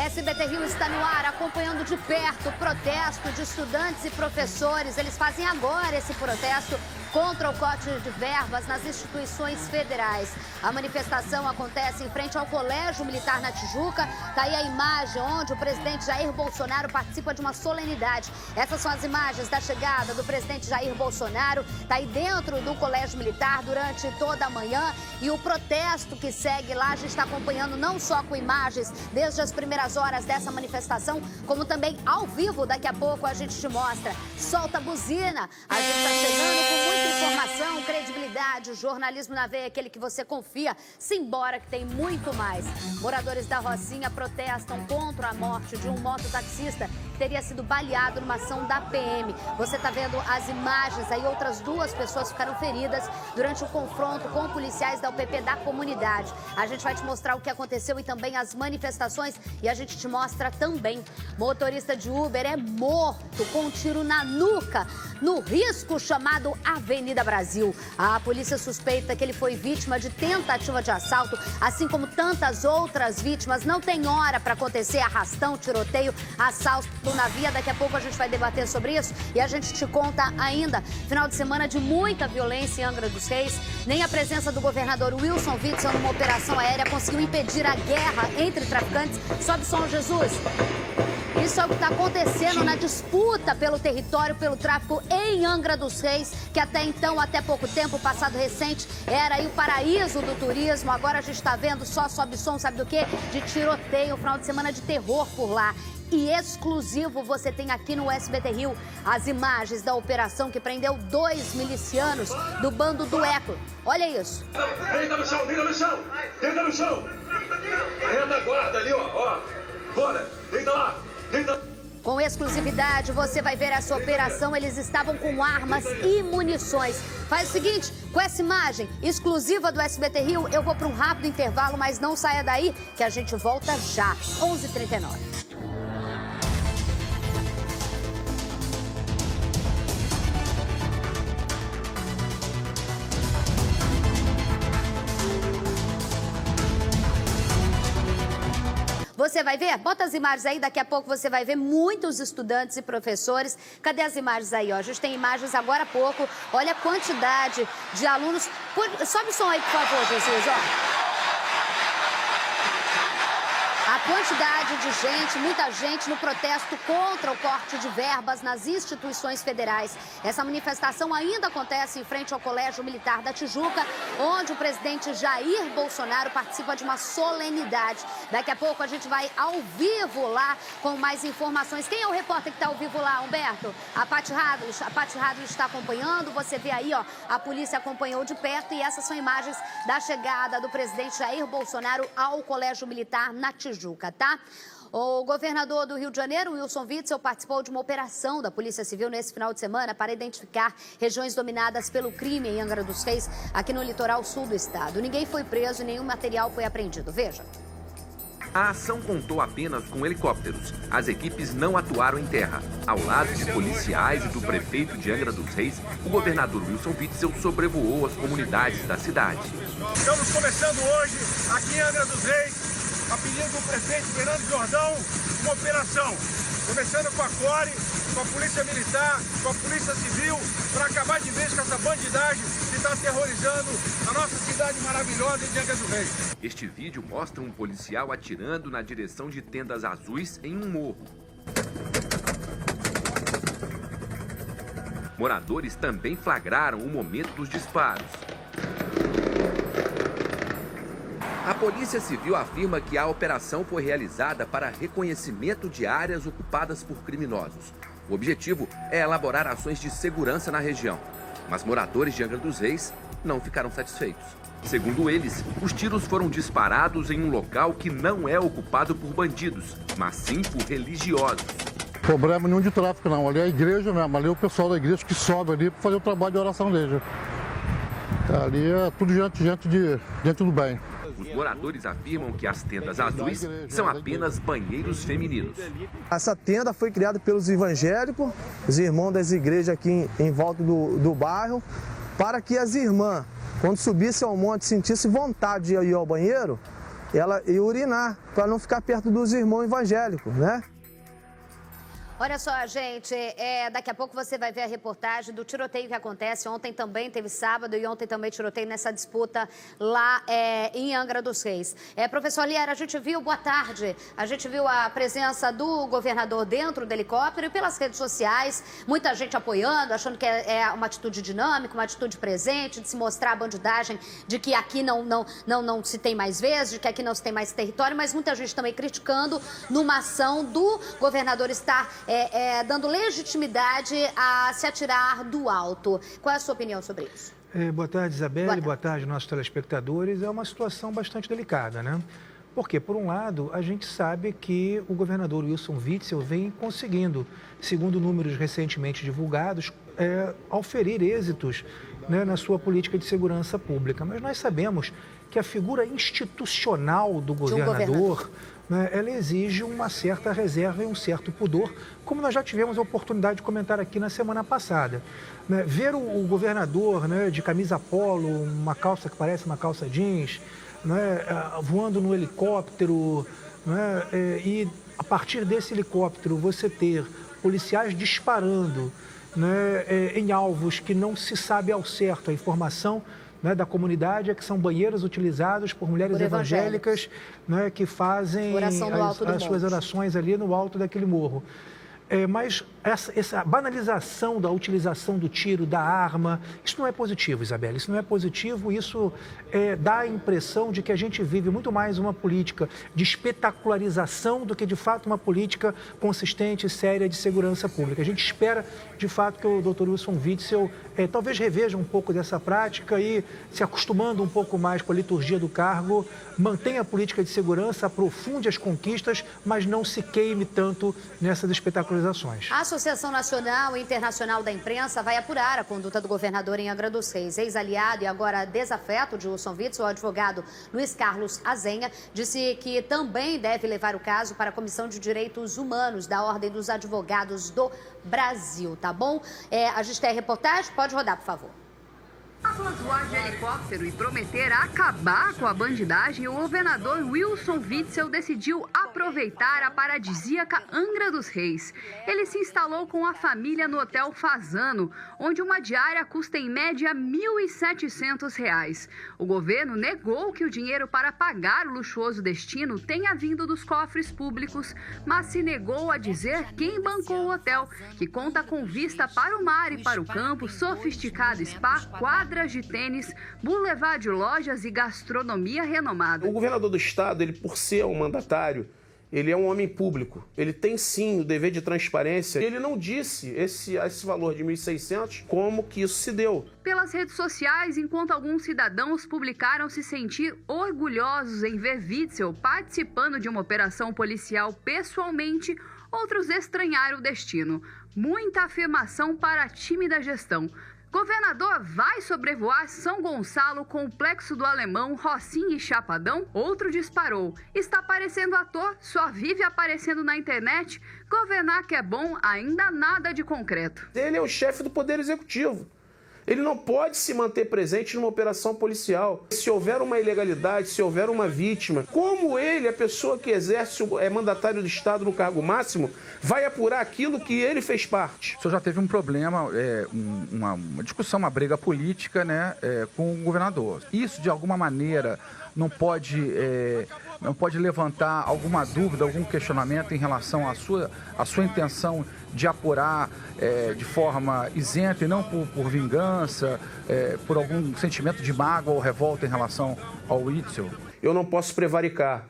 SBT Rio está no ar, acompanhando de perto o protesto de estudantes e professores. Eles fazem agora esse protesto contra o corte de verbas nas instituições federais. A manifestação acontece em frente ao Colégio Militar na Tijuca. Está aí a imagem onde o presidente Jair Bolsonaro participa de uma solenidade. Essas são as imagens da chegada do presidente Jair Bolsonaro. Está aí dentro do Colégio Militar durante toda a manhã. E o protesto que segue lá, a gente está acompanhando não só com imagens desde as primeiras horas dessa manifestação, como também ao vivo. Daqui a pouco a gente te mostra. Solta a buzina. A gente está chegando com muita informação, credibilidade, o jornalismo na veia, aquele que você confia. Simbora que tem muito mais. Moradores da Rocinha protestam contra a morte de um mototaxista que teria sido baleado numa ação da PM. Você está vendo as imagens aí, outras 2 pessoas ficaram feridas durante o confronto com policiais da UPP da comunidade. A gente vai te mostrar o que aconteceu e também as manifestações, e a gente te mostra também. Motorista de Uber é morto com um tiro na nuca no risco chamado Avenida Brasil. A polícia suspeita que ele foi vítima de tentativa de assalto, assim como tantas outras vítimas. Não tem hora para acontecer arrastão, tiroteio, assalto na via. Daqui a pouco a gente vai debater sobre isso e a gente te conta ainda. Final de semana de muita violência em Angra dos Reis. Nem a presença do governador Wilson Witzel numa operação aérea conseguiu impedir a guerra entre traficantes. Sobe som, Jesus. Isso é o que está acontecendo na disputa pelo território, pelo tráfico em Angra dos Reis, que até então, até pouco tempo, passado recente, era aí o paraíso do turismo. Agora a gente está vendo só sobe som, sabe do quê? De tiroteio, final de semana de terror por lá. E exclusivo você tem aqui no SBT Rio as imagens da operação que prendeu 2 milicianos do bando do Eco. Olha isso. Deita no chão, deita no chão, deita no chão. Renda a guarda ali, ó. Bora, deita lá. Com exclusividade, você vai ver essa operação. Eles estavam com armas e munições. Faz o seguinte, com essa imagem exclusiva do SBT Rio, eu vou para um rápido intervalo, mas não saia daí, que a gente volta já, 11h39. Você vai ver? Bota as imagens aí, daqui a pouco você vai ver muitos estudantes e professores. Cadê as imagens aí, ó? A gente tem imagens agora há pouco. Olha a quantidade de alunos. Sobe o som aí, por favor, Jesus, ó. A quantidade de gente, muita gente no protesto contra o corte de verbas nas instituições federais. Essa manifestação ainda acontece em frente ao Colégio Militar da Tijuca, onde o presidente Jair Bolsonaro participa de uma solenidade. Daqui a pouco a gente vai ao vivo lá com mais informações. Quem é o repórter que está ao vivo lá, Humberto? A Paty Hadley está acompanhando. Você vê aí, ó, a polícia acompanhou de perto e essas são imagens da chegada do presidente Jair Bolsonaro ao Colégio Militar na Tijuca, tá? O governador do Rio de Janeiro, Wilson Witzel, participou de uma operação da Polícia Civil nesse final de semana para identificar regiões dominadas pelo crime em Angra dos Reis, aqui no litoral sul do estado. Ninguém foi preso e nenhum material foi apreendido. Veja. A ação contou apenas com helicópteros. As equipes não atuaram em terra. Ao lado de policiais e do prefeito de Angra dos Reis, o governador Wilson Witzel sobrevoou as comunidades da cidade. Estamos começando hoje, aqui em Angra dos Reis, a pedido do prefeito Fernando Jordão, uma operação. Começando com a CORE, com a Polícia Militar, com a Polícia Civil, para acabar de vez com essa bandidagem que está aterrorizando a nossa cidade maravilhosa de Angra dos Reis. Este vídeo mostra um policial atirando na direção de tendas azuis em um morro. Moradores também flagraram o momento dos disparos. A Polícia Civil afirma que a operação foi realizada para reconhecimento de áreas ocupadas por criminosos. O objetivo é elaborar ações de segurança na região. Mas moradores de Angra dos Reis não ficaram satisfeitos. Segundo eles, os tiros foram disparados em um local que não é ocupado por bandidos, mas sim por religiosos. Problema nenhum de tráfico não, ali é a igreja mesmo, ali é o pessoal da igreja que sobe ali para fazer o trabalho de oração deles. Ali é tudo gente do bem. Os moradores afirmam que as tendas azuis são apenas banheiros femininos. Essa tenda foi criada pelos evangélicos, os irmãos das igrejas aqui em volta do bairro, para que as irmãs, quando subissem ao monte, sentissem vontade de ir ao banheiro, ela ir urinar, para não ficar perto dos irmãos evangélicos, né? Olha só, gente, daqui a pouco você vai ver a reportagem do tiroteio que acontece. Ontem também teve sábado e ontem também tiroteio nessa disputa lá em Angra dos Reis. Professor Liera, a gente viu, boa tarde, a gente viu a presença do governador dentro do helicóptero e pelas redes sociais, muita gente apoiando, achando que é uma atitude dinâmica, uma atitude presente, de se mostrar a bandidagem, de que aqui não se tem mais vezes, de que aqui não se tem mais território, mas muita gente também criticando numa ação do governador estar dando legitimidade a se atirar do alto. Qual é a sua opinião sobre isso? Boa tarde, Isabelle. Boa tarde, nossos telespectadores. É uma situação bastante delicada, né? Porque, por um lado, a gente sabe que o governador Wilson Witzel vem conseguindo, segundo números recentemente divulgados, auferir êxitos, né, na sua política de segurança pública. Mas nós sabemos que a figura institucional do governador, né, ela exige uma certa reserva e um certo pudor, como nós já tivemos a oportunidade de comentar aqui na semana passada. Né, ver o governador, né, de camisa polo, uma calça que parece uma calça jeans, né, voando no helicóptero, né, e a partir desse helicóptero você ter policiais disparando, né, em alvos que não se sabe ao certo a informação, né, da comunidade, que são banheiros utilizados por mulheres evangélicas, né, que fazem as suas orações ali no alto daquele morro. Mas essa banalização da utilização do tiro, da arma, isso não é positivo, Isabelle, isso não é positivo, isso dá a impressão de que a gente vive muito mais uma política de espetacularização do que, de fato, uma política consistente e séria de segurança pública. A gente espera, de fato, que o Dr. Wilson Witzel talvez reveja um pouco dessa prática e, se acostumando um pouco mais com a liturgia do cargo, mantenha a política de segurança, aprofunde as conquistas, mas não se queime tanto nessas espetacularizações. A Associação Nacional e Internacional da Imprensa vai apurar a conduta do governador em Angra dos Reis. Ex-aliado e agora desafeto de Wilson Witzel, o advogado Luiz Carlos Azenha, disse que também deve levar o caso para a Comissão de Direitos Humanos da Ordem dos Advogados do Brasil, tá bom? A gente tem a reportagem, pode rodar, por favor. Após voar de helicóptero e prometer acabar com a bandidagem, o governador Wilson Witzel decidiu aproveitar a paradisíaca Angra dos Reis. Ele se instalou com a família no Hotel Fazano, onde uma diária custa em média R$ 1.700. O governo negou que o dinheiro para pagar o luxuoso destino tenha vindo dos cofres públicos, mas se negou a dizer quem bancou o hotel, que conta com vista para o mar e para o campo, sofisticado spa, quadras de tênis, boulevard de lojas e gastronomia renomada. O governador do estado, ele, por ser um mandatário, ele é um homem público. Ele tem, sim, o dever de transparência. Ele não disse esse valor de 1.600, como que isso se deu. Pelas redes sociais, enquanto alguns cidadãos publicaram se sentir orgulhosos em ver Witzel participando de uma operação policial pessoalmente, outros estranharam o destino. Muita afirmação para a tímida gestão. Governador vai sobrevoar São Gonçalo, Complexo do Alemão, Rocinha e Chapadão? Outro disparou. Está parecendo ator, só vive aparecendo na internet. Governar que é bom, ainda nada de concreto. Ele é o chefe do Poder Executivo. Ele não pode se manter presente numa operação policial. Se houver uma ilegalidade, se houver uma vítima, como ele, a pessoa que exerce, mandatário do Estado no cargo máximo, vai apurar aquilo que ele fez parte? O senhor já teve um problema, uma discussão, uma briga política, né, com o governador. Isso, de alguma maneira, não pode levantar alguma dúvida, algum questionamento em relação à sua intenção de apurar de forma isenta e não por vingança, por algum sentimento de mágoa ou revolta em relação ao Witzel? Eu não posso prevaricar.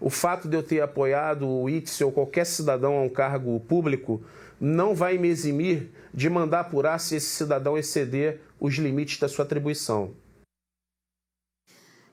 O fato de eu ter apoiado o Witzel, qualquer cidadão a um cargo público, não vai me eximir de mandar apurar se esse cidadão exceder os limites da sua atribuição.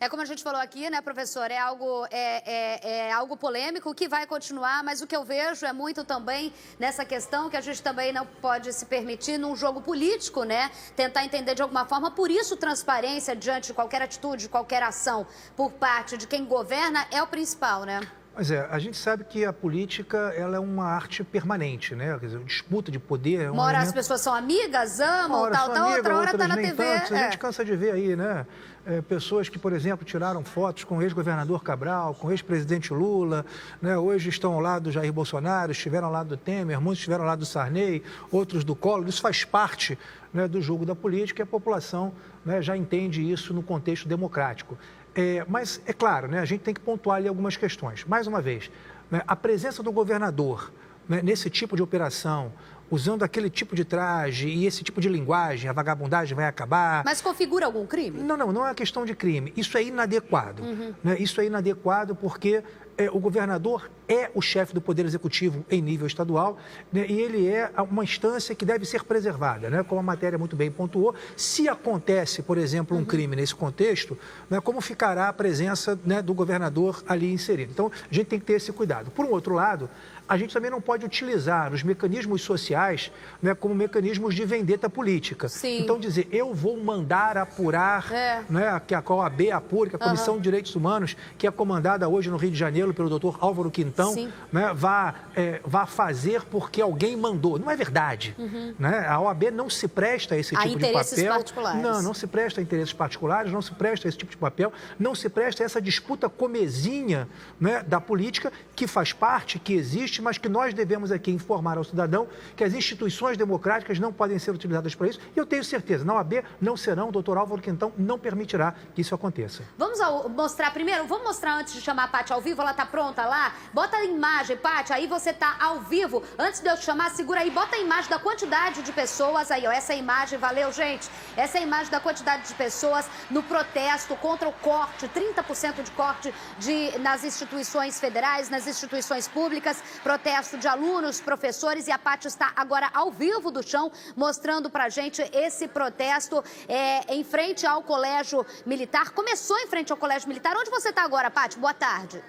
Como a gente falou aqui, né, professor, é algo polêmico que vai continuar, mas o que eu vejo é muito também nessa questão que a gente também não pode se permitir num jogo político, né, tentar entender de alguma forma, por isso transparência diante de qualquer atitude, de qualquer ação por parte de quem governa é o principal, né? Pois é, a gente sabe que a política ela é uma arte permanente, né? Quer dizer, disputa de poder... Uma hora as pessoas são amigas, amam, tal, outra hora está na TV. A gente cansa de ver aí, né? Pessoas que, por exemplo, tiraram fotos com o ex-governador Cabral, com o ex-presidente Lula, né? Hoje estão ao lado do Jair Bolsonaro, estiveram ao lado do Temer, muitos estiveram ao lado do Sarney, outros do Collor. Isso faz parte, né, do jogo da política e a população, né, já entende isso no contexto democrático. Mas, é claro, né, a gente tem que pontuar ali algumas questões. Mais uma vez, né, a presença do governador, né, nesse tipo de operação, usando aquele tipo de traje e esse tipo de linguagem, a vagabundagem vai acabar... Mas configura algum crime? Não é uma questão de crime. Isso é inadequado. Né? Isso é inadequado porque o governador é o chefe do Poder Executivo em nível estadual, né? E ele é uma instância que deve ser preservada, né? Como a matéria muito bem pontuou. Se acontece, por exemplo, um crime nesse contexto, né, como ficará a presença, né, do governador ali inserido? Então, a gente tem que ter esse cuidado. Por um outro lado, a gente também não pode utilizar os mecanismos sociais, né, como mecanismos de vendetta política. Sim. Então, dizer, eu vou mandar apurar, né, que a OAB apure, que a Comissão de Direitos Humanos, que é comandada hoje no Rio de Janeiro pelo doutor Álvaro Quintão, né, vá fazer porque alguém mandou. Não é verdade. Né? A OAB não se presta a esse tipo de papel. A interesses particulares. Não se presta a interesses particulares, não se presta a esse tipo de papel, não se presta a essa disputa comezinha, né, da política que faz parte, que existe, mas que nós devemos aqui informar ao cidadão que as instituições democráticas não podem ser utilizadas para isso. E eu tenho certeza, na OAB não serão, o doutor Álvaro Quintão não permitirá que isso aconteça. Vamos mostrar primeiro, vamos mostrar antes de chamar a Paty ao vivo, ela tá pronta lá? Bota a imagem, Paty, aí você tá ao vivo. Antes de eu te chamar, segura aí, bota a imagem da quantidade de pessoas aí, ó, essa imagem, valeu, gente. Essa é a imagem da quantidade de pessoas no protesto contra o corte, 30% de corte nas instituições federais, nas instituições públicas, protesto de alunos, professores, e a Paty está agora ao vivo do chão, mostrando pra gente esse protesto em frente ao Colégio Militar. Começou em frente ao Colégio Militar. Onde você está agora, Paty? Boa tarde.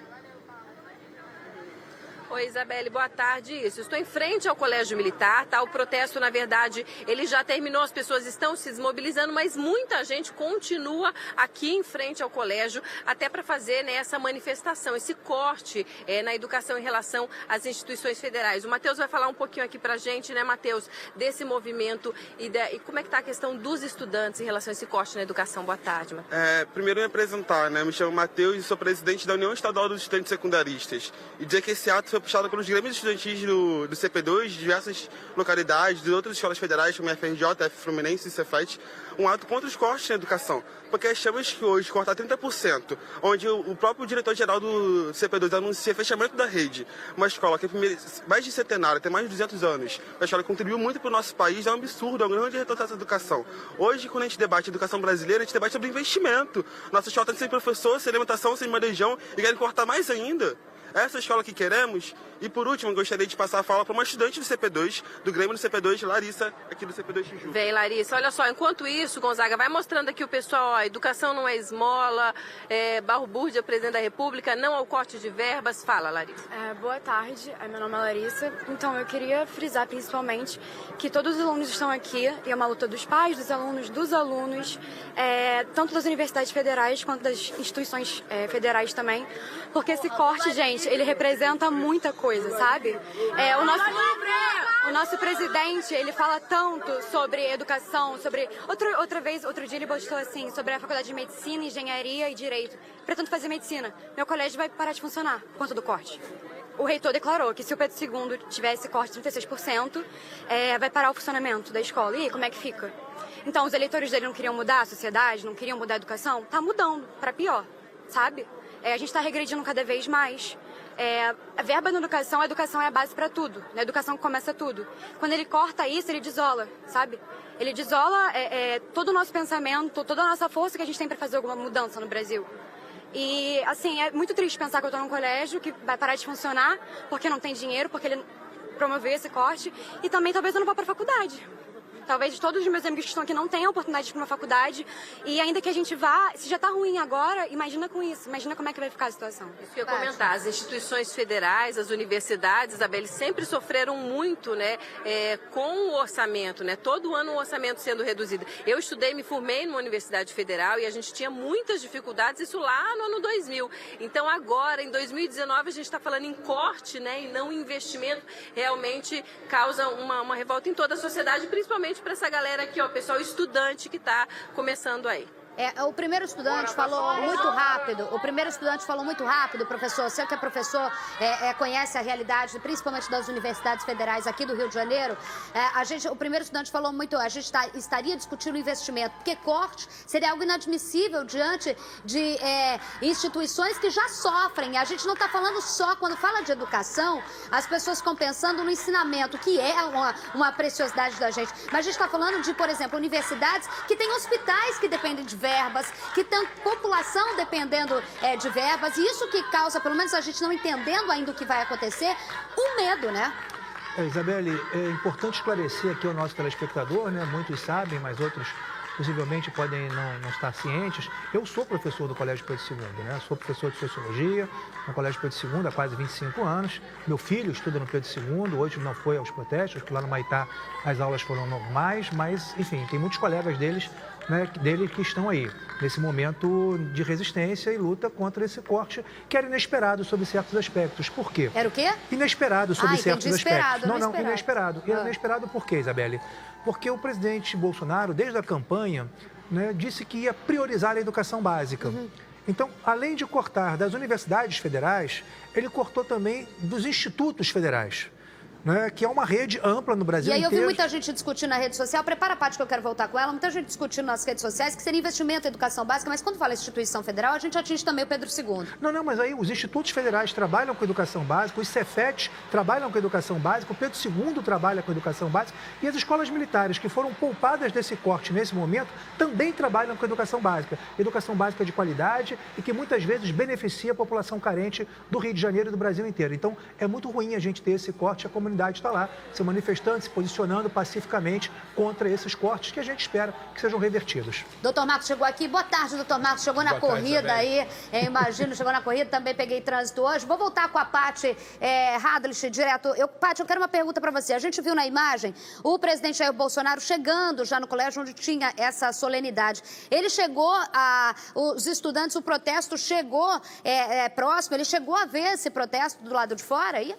Oi, Isabelle, boa tarde. Estou em frente ao Colégio Militar, tá? O protesto, na verdade, ele já terminou, as pessoas estão se desmobilizando, mas muita gente continua aqui em frente ao colégio, até para fazer, né, essa manifestação, esse corte na educação em relação às instituições federais. O Matheus vai falar um pouquinho aqui pra gente, né, Matheus, desse movimento e como é que tá a questão dos estudantes em relação a esse corte na educação. Boa tarde, Matheus. Primeiro me apresentar, né? Me chamo Matheus e sou presidente da União Estadual dos Estudantes Secundaristas. E dizer que esse ato foi puxado pelos grêmios estudantis do CP2, de diversas localidades, de outras escolas federais, como a FRJ, a F Fluminense e Cefet, um ato contra os cortes na educação. Porque achamos que hoje cortar 30%, onde o próprio diretor-geral do CP2 anuncia fechamento da rede, uma escola que é mais de centenária, tem mais de 200 anos, uma escola que contribuiu muito para o nosso país, é um absurdo, é um grande retrocesso da educação. Hoje, quando a gente debate educação brasileira, a gente debate sobre investimento. Nossa escola está sem professor, sem alimentação, sem manejão, e querem cortar mais ainda. Essa escola que queremos. E por último, gostaria de passar a fala para uma estudante do CP2, do Grêmio do CP2, Larissa, aqui do CP2 Tijuca. Vem, Larissa. Olha só, enquanto isso, Gonzaga, vai mostrando aqui o pessoal, ó, a educação não é esmola, Barro Búrdia, presidente da República, não ao corte de verbas. Fala, Larissa. Boa tarde, meu nome é Larissa. Então, eu queria frisar principalmente que todos os alunos estão aqui, e é uma luta dos pais, dos alunos, tanto das universidades federais quanto das instituições federais também, porque esse corte, gente, ele representa muita coisa, sabe? O nosso presidente, ele fala tanto sobre educação, sobre... Outro dia ele postou assim, sobre a faculdade de medicina, engenharia e direito. Pretendo fazer medicina. Meu colégio vai parar de funcionar por conta do corte. O reitor declarou que se o Pedro II tiver esse corte de 36%, vai parar o funcionamento da escola. E aí, como é que fica? Então, os eleitores dele não queriam mudar a sociedade, não queriam mudar a educação? Tá mudando, para pior, sabe? A gente está regredindo cada vez mais. A verba na educação, a educação é a base para tudo. Na educação começa tudo. Quando ele corta isso, ele desola, sabe? Ele desola todo o nosso pensamento, toda a nossa força que a gente tem para fazer alguma mudança no Brasil. E, assim, é muito triste pensar que eu estou num colégio que vai parar de funcionar porque não tem dinheiro, porque ele promoveu esse corte. E também talvez eu não vá para a faculdade. Talvez todos os meus amigos que estão aqui não tenham oportunidade de ir para uma faculdade. E ainda que a gente vá, se já está ruim agora, imagina com isso. Imagina como é que vai ficar a situação. Isso que eu ia comentar. As instituições federais, as universidades, Isabelle, sempre sofreram muito, né, com o orçamento, né? Todo ano o orçamento sendo reduzido. Eu estudei, me formei numa universidade federal e a gente tinha muitas dificuldades, isso lá no ano 2000. Então agora, em 2019, a gente está falando em corte, né, e não investimento. Realmente causa uma revolta em toda a sociedade, principalmente para essa galera aqui, ó, pessoal estudante que está começando aí. O primeiro estudante falou muito rápido. Professor. Você que é professor, conhece a realidade, principalmente das universidades federais aqui do Rio de Janeiro. O primeiro estudante falou muito. A gente estaria discutindo investimento, porque corte seria algo inadmissível diante de instituições que já sofrem. A gente não está falando só, quando fala de educação, as pessoas ficam pensando no ensinamento, que é uma preciosidade da gente. Mas a gente está falando de, por exemplo, universidades que têm hospitais que dependem de verbas, que tem população dependendo de verbas, e isso que causa, pelo menos a gente não entendendo ainda o que vai acontecer, o medo, né? Isabelle, é importante esclarecer aqui ao nosso telespectador, né? Muitos sabem, mas outros possivelmente podem não estar cientes. Eu sou professor do Colégio Pedro II, né? Sou professor de Sociologia no Colégio Pedro II há quase 25 anos. Meu filho estuda no Pedro II, hoje não foi aos protestos, porque lá no Maitá as aulas foram normais, mas, enfim, tem muitos colegas dele que estão aí, nesse momento de resistência e luta contra esse corte, que era inesperado sob certos aspectos. Por quê? Era o quê? Inesperado sob certos aspectos. Não, inesperado. E era inesperado por quê, Isabelle? Porque o presidente Bolsonaro, desde a campanha, né, disse que ia priorizar a educação básica. Então, além de cortar das universidades federais, ele cortou também dos institutos federais, né, que é uma rede ampla no Brasil inteiro. E aí eu vi muita gente discutindo na rede social, prepara a parte que eu quero voltar com ela, muita gente discutindo nas redes sociais que seria investimento em educação básica, mas quando fala instituição federal, a gente atinge também o Pedro II. Não, mas aí os institutos federais trabalham com educação básica, os Cefetes trabalham com educação básica, o Pedro II trabalha com educação básica e as escolas militares que foram poupadas desse corte nesse momento também trabalham com educação básica de qualidade e que muitas vezes beneficia a população carente do Rio de Janeiro e do Brasil inteiro. Então, é muito ruim a gente ter esse corte, a comunidade está lá, se manifestando, se posicionando pacificamente contra esses cortes que a gente espera que sejam revertidos. Doutor Marcos chegou aqui. Boa tarde, doutor Marcos. Chegou na corrida aí, imagino, chegou na corrida, também peguei trânsito hoje. Vou voltar com a Paty Hadlich, direto. Paty, eu quero uma pergunta para você. A gente viu na imagem o presidente Jair Bolsonaro chegando já no colégio onde tinha essa solenidade. Ele chegou, os estudantes, o protesto chegou próximo, ele chegou a ver esse protesto do lado de fora aí?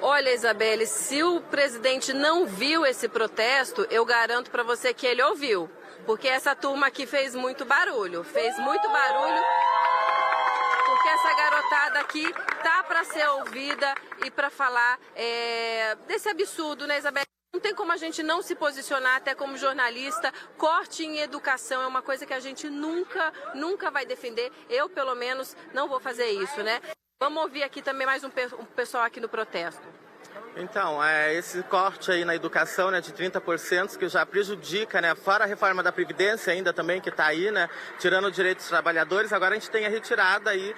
Olha, Isabelle, se o presidente não viu esse protesto, eu garanto para você que ele ouviu. Porque essa turma aqui fez muito barulho. Porque essa garotada aqui tá para ser ouvida e para falar desse absurdo, né, Isabelle? Não tem como a gente não se posicionar, até como jornalista. Corte em educação é uma coisa que a gente nunca vai defender. Eu, pelo menos, não vou fazer isso, né? Vamos ouvir aqui também mais um pessoal aqui no protesto. Então, esse corte aí na educação, né, de 30%, que já prejudica, né, fora a reforma da Previdência ainda também, que está aí, né, tirando direitos dos trabalhadores, agora a gente tem a retirada aí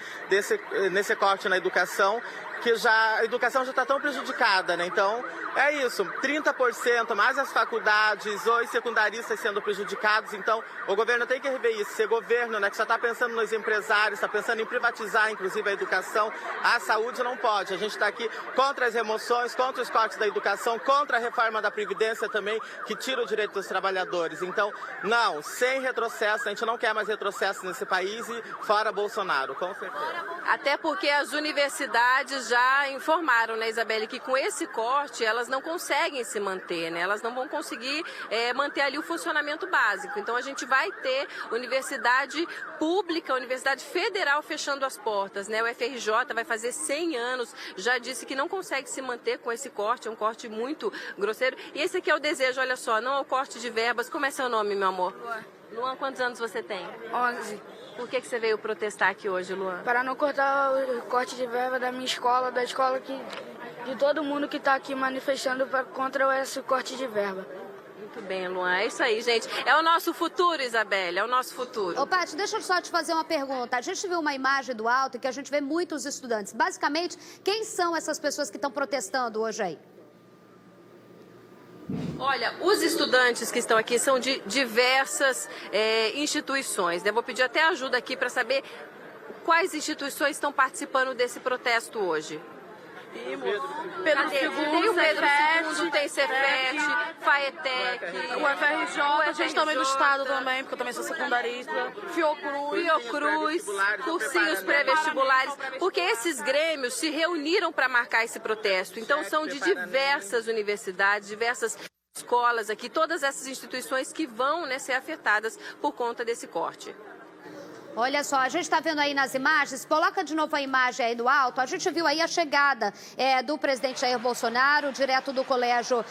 nesse corte na educação, que a educação já está tão prejudicada, né? Então, é isso, 30%, mais as faculdades, os secundaristas sendo prejudicados. Então, o governo tem que rever isso. Ser governo, né, que só está pensando nos empresários, está pensando em privatizar, inclusive, a educação, a saúde não pode. A gente está aqui contra as remoções, contra os cortes da educação, contra a reforma da Previdência também, que tira o direito dos trabalhadores. Então, não, sem retrocesso, a gente não quer mais retrocesso nesse país e fora Bolsonaro, com certeza. Até porque as universidades já informaram, né, Isabelle, que com esse corte elas não conseguem se manter, né? Elas não vão conseguir manter ali o funcionamento básico. Então a gente vai ter universidade pública, universidade federal fechando as portas, né? O FRJ vai fazer 100 anos, já disse que não consegue se manter com esse corte, é um corte muito grosseiro. E esse aqui é o desejo, olha só, não é o corte de verbas. Como é seu nome, meu amor? Luan, quantos anos você tem? 11. Por que você veio protestar aqui hoje, Luan? Para não cortar o corte de verba da minha escola, da escola de todo mundo que está aqui manifestando contra esse corte de verba. Muito bem, Luan. É isso aí, gente. É o nosso futuro, Isabelle, é o nosso futuro. Ô, Paty, deixa eu só te fazer uma pergunta. A gente viu uma imagem do alto que a gente vê muitos estudantes. Basicamente, quem são essas pessoas que estão protestando hoje aí? Olha, os estudantes que estão aqui são de diversas instituições. Eu vou pedir até ajuda aqui para saber quais instituições estão participando desse protesto hoje. Pedro II, tem o Pedro II, tem Cefet, Faetec, o FRJ, a gente também do Estado também, porque eu também sou secundarista, Fiocruz, cursinhos pré-vestibulares, porque esses grêmios se reuniram para marcar esse protesto. Então são de diversas universidades, diversas escolas aqui, todas essas instituições que vão, né, ser afetadas por conta desse corte. Olha só, a gente está vendo aí nas imagens, coloca de novo a imagem aí do alto, a gente viu aí a chegada do presidente Jair Bolsonaro, direto do colégio,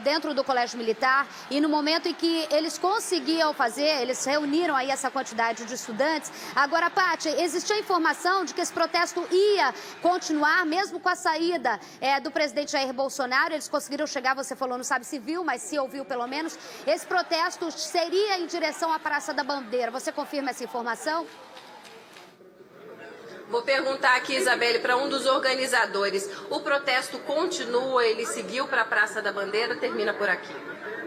dentro do colégio militar, e no momento em que eles conseguiam fazer, eles reuniram aí essa quantidade de estudantes. Agora, Paty, existia informação de que esse protesto ia continuar, mesmo com a saída do presidente Jair Bolsonaro, eles conseguiram chegar, você falou, não sabe se viu, mas se ouviu pelo menos, esse protesto seria em direção à Praça da Bandeira, você confirma essa informação? Vou perguntar aqui, Isabelle, para um dos organizadores. O protesto continua, ele seguiu para a Praça da Bandeira, termina por aqui?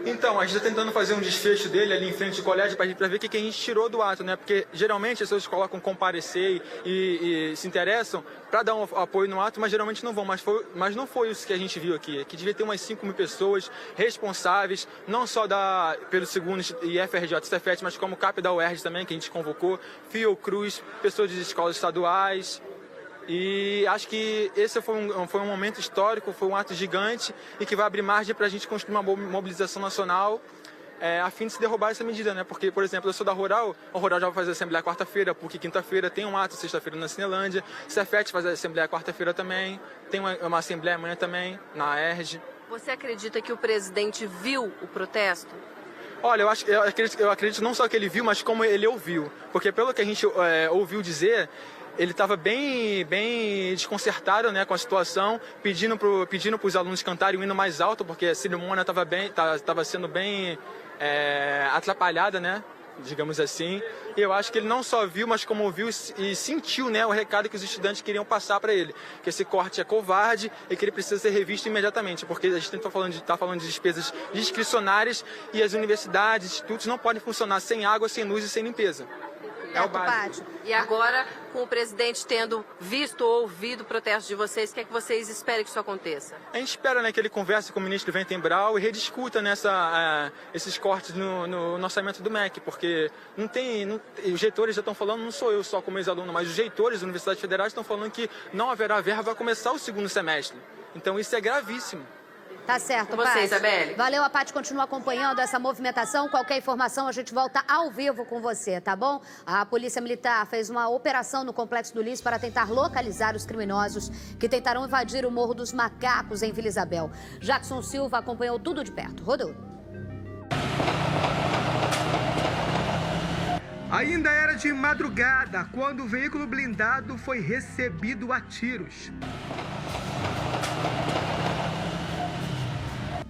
Então, a gente está tentando fazer um desfecho dele ali em frente ao colégio para ver o que a gente tirou do ato, né? Porque geralmente as pessoas colocam comparecer e se interessam para dar um apoio no ato, mas geralmente não vão. Mas não foi isso que a gente viu aqui. Aqui devia ter umas 5.000 pessoas responsáveis, não só pelo segundo e FRJ, Cefet, mas como CAP da UERJ também, que a gente convocou, Fiocruz, pessoas de escolas estaduais. E acho que esse foi um momento histórico, foi um ato gigante e que vai abrir margem para a gente construir uma mobilização nacional a fim de se derrubar essa medida, né? Porque, por exemplo, eu sou da Rural, a Rural já vai fazer a Assembleia quarta-feira, porque quinta-feira tem um ato, sexta-feira na Cinelândia, Cefet faz a Assembleia quarta-feira também, tem uma Assembleia amanhã também, na ERJ. Você acredita que o presidente viu o protesto? Olha, eu acredito não só que ele viu, mas como ele ouviu. Porque pelo que a gente ouviu dizer, ele estava bem desconcertado, né, com a situação, pedindo para os alunos cantarem o hino mais alto, porque a cerimônia estava sendo bem atrapalhada, né, digamos assim. E eu acho que ele não só viu, mas como ouviu e sentiu, né, o recado que os estudantes queriam passar para ele, que esse corte é covarde e que ele precisa ser revisto imediatamente, porque a gente está falando de despesas discricionárias e as universidades, institutos não podem funcionar sem água, sem luz e sem limpeza. É o básico. E agora, com o presidente tendo visto ou ouvido o protesto de vocês, o que é que vocês esperam que isso aconteça? A gente espera, né, que ele converse com o ministro Weintraub e rediscuta esses cortes no orçamento do MEC, porque os reitores já estão falando, não sou eu só como ex-aluno, mas os reitores das universidades federais estão falando que não haverá verba a começar o segundo semestre. Então isso é gravíssimo. Tá certo, Paty. Isabelle. Valeu, a Paty continua acompanhando essa movimentação. Qualquer informação, a gente volta ao vivo com você, tá bom? A Polícia Militar fez uma operação no Complexo do Lins para tentar localizar os criminosos que tentarão invadir o Morro dos Macacos, em Vila Isabel. Jackson Silva acompanhou tudo de perto. Rodou. Ainda era de madrugada quando o veículo blindado foi recebido a tiros.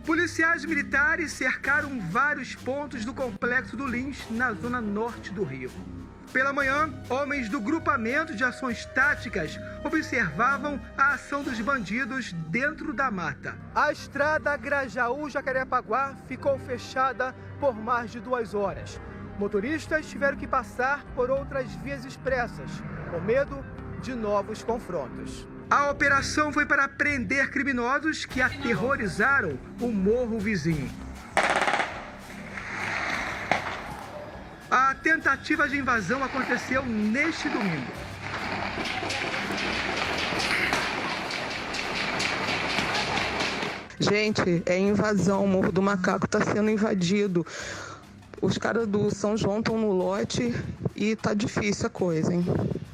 Policiais militares cercaram vários pontos do Complexo do Lins, na zona norte do Rio. Pela manhã, homens do Grupamento de Ações Táticas observavam a ação dos bandidos dentro da mata. A estrada Grajaú-Jacarepaguá ficou fechada por mais de 2 horas. Motoristas tiveram que passar por outras vias expressas, com medo de novos confrontos. A operação foi para prender criminosos que aterrorizaram o morro vizinho. A tentativa de invasão aconteceu neste domingo. Gente, é invasão, o Morro do Macaco está sendo invadido. Os caras do São João estão no lote e tá difícil a coisa, hein?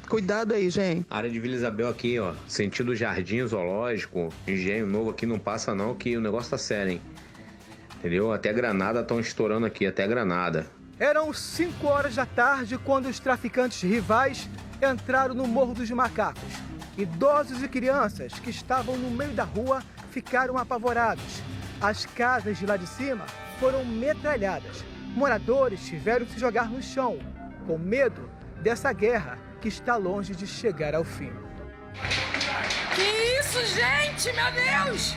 Cuidado aí, gente. A área de Vila Isabel aqui, ó, sentido Jardim Zoológico, Engenho Novo aqui não passa não, que o negócio tá sério, hein? Entendeu? Até Granada estão estourando aqui, até Granada. Eram 5 horas da tarde quando os traficantes rivais entraram no Morro dos Macacos. Idosos e crianças que estavam no meio da rua ficaram apavorados. As casas de lá de cima foram metralhadas. Moradores tiveram que se jogar no chão, com medo dessa guerra que está longe de chegar ao fim. Que isso, gente? Meu Deus!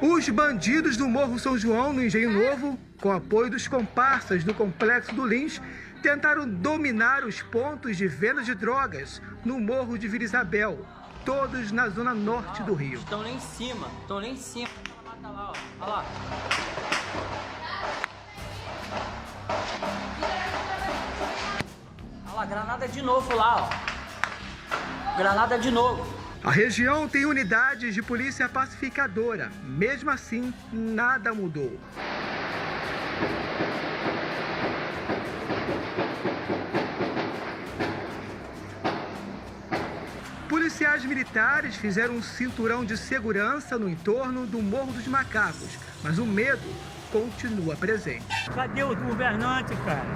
Os bandidos do Morro São João, no Engenho Novo, com apoio dos comparsas do Complexo do Lins, tentaram dominar os pontos de venda de drogas no Morro de Vila Isabel, todos na zona norte do Rio. Estão lá em cima, Olha lá, ó. Olha lá. Olha lá, granada de novo lá, ó. Granada de novo. A região tem unidades de polícia pacificadora. Mesmo assim, nada mudou. Policiais militares fizeram um cinturão de segurança no entorno do Morro dos Macacos, mas o medo continua presente. Cadê os governantes, cara?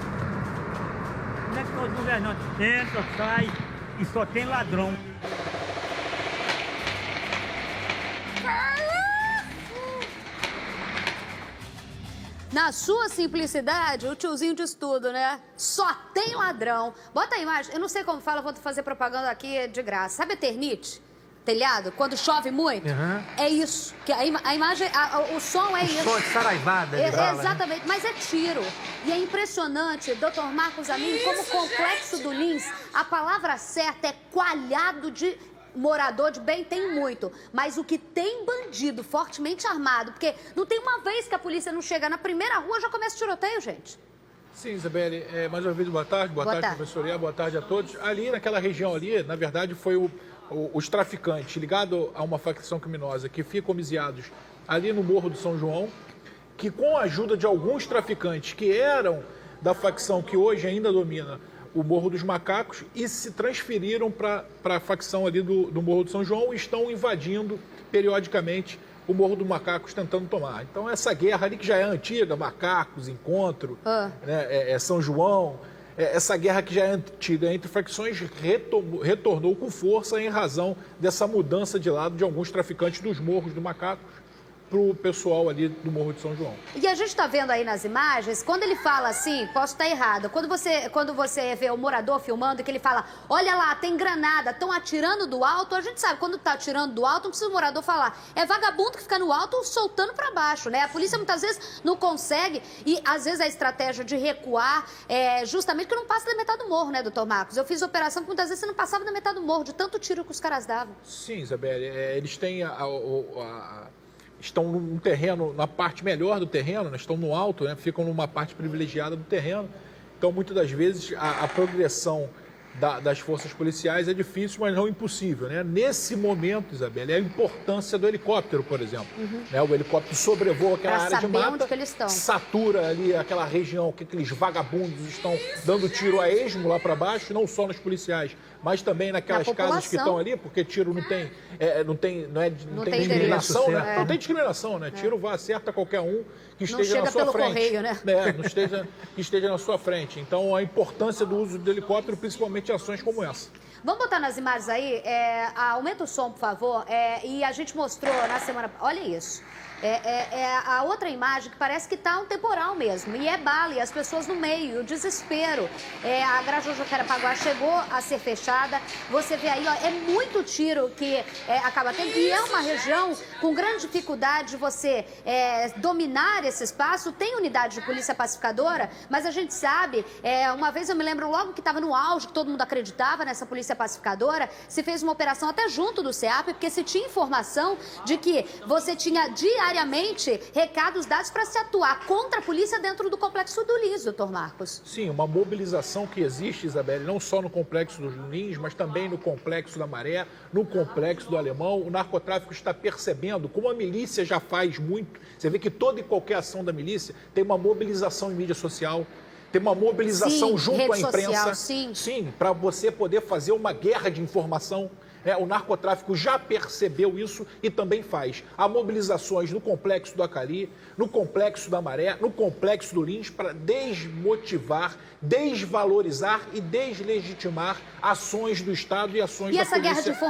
Onde é que estão os governantes? Entra, sai e só tem ladrão. Na sua simplicidade, o tiozinho diz tudo, né? Só tem ladrão. Bota a imagem. Eu não sei como fala, vou fazer propaganda aqui de graça. Sabe Eternite? Telhado? Quando chove muito? Uhum. É isso. Que a imagem, o som é isso. O som de saraivada de bala, exatamente. Né? Mas é tiro. E é impressionante, Dr. Marcos Amin, como o Complexo do Lins, a palavra certa é coalhado de... Morador de bem tem muito, mas o que tem bandido fortemente armado, porque não tem uma vez que a polícia não chega na primeira rua, já começa tiroteio, gente. Sim, Isabelle, mais uma vez boa tarde, professor Iá, boa tarde a todos. Ali naquela região ali, na verdade, foi os traficantes ligados a uma facção criminosa que ficam homiziados ali no Morro do São João, que com a ajuda de alguns traficantes que eram da facção que hoje ainda domina o Morro dos Macacos e se transferiram para a facção ali do Morro do São João e estão invadindo periodicamente o Morro dos Macacos tentando tomar. Então essa guerra ali que já é antiga, Macacos, Encontro, né, São João, essa guerra que já é antiga entre facções retornou com força em razão dessa mudança de lado de alguns traficantes dos Morros dos Macacos para o pessoal ali do Morro de São João. E a gente está vendo aí nas imagens, quando ele fala assim, posso estar errado, quando você vê o morador filmando, que ele fala, olha lá, tem granada, estão atirando do alto, a gente sabe, quando está atirando do alto, não precisa o morador falar, é vagabundo que fica no alto soltando para baixo, né? A polícia muitas vezes não consegue, e às vezes a estratégia de recuar é justamente que não passa da metade do morro, né, doutor Marcos? Eu fiz operação que muitas vezes você não passava da metade do morro, de tanto tiro que os caras davam. Sim, Isabelle, eles têm estão num terreno, na parte melhor do terreno, né? Estão no alto, né? Ficam numa parte privilegiada do terreno. Então, muitas das vezes, a progressão das forças policiais é difícil, mas não impossível, né? Nesse momento, Isabelle, é a importância do helicóptero, por exemplo. Né? O helicóptero sobrevoa aquela área de mata, satura ali aquela região que aqueles vagabundos estão dando tiro a esmo lá para baixo, não só nos policiais, mas também naquelas casas que estão ali, porque tiro não tem discriminação, né? Não tem discriminação, né? Tiro vai, acerta qualquer um que esteja na sua frente. Correio, né? Que esteja na sua frente. Então, a importância do uso do helicóptero, principalmente em ações como essa. Vamos botar nas imagens aí, aumenta o som, por favor, e a gente mostrou na semana... Olha isso. A outra imagem que parece que está um temporal mesmo, e é bala, e as pessoas no meio, o desespero. A Grajaú Jacarepaguá chegou a ser fechada, você vê aí, ó, é muito tiro que acaba tendo, e é uma região com grande dificuldade de você dominar esse espaço. Tem unidade de polícia pacificadora, mas a gente sabe, uma vez eu me lembro logo que estava no auge, que todo mundo acreditava nessa polícia pacificadora, se fez uma operação até junto do CEAP, porque se tinha informação de que você tinha diariamente recados dados para se atuar contra a polícia dentro do Complexo do Lins, doutor Marcos. Sim, uma mobilização que existe, Isabelle, não só no Complexo dos Lins, mas também no Complexo da Maré, no Complexo do Alemão. O narcotráfico está percebendo, como a milícia já faz muito, você vê que toda e qualquer ação da milícia tem uma mobilização em mídia social, tem uma mobilização junto à imprensa. Sim, para você poder fazer uma guerra de informação. O narcotráfico já percebeu isso e também faz. Há mobilizações no Complexo do Acari, no Complexo da Maré, no Complexo do Lins, para desmotivar, desvalorizar e deslegitimar ações do Estado e ações da polícia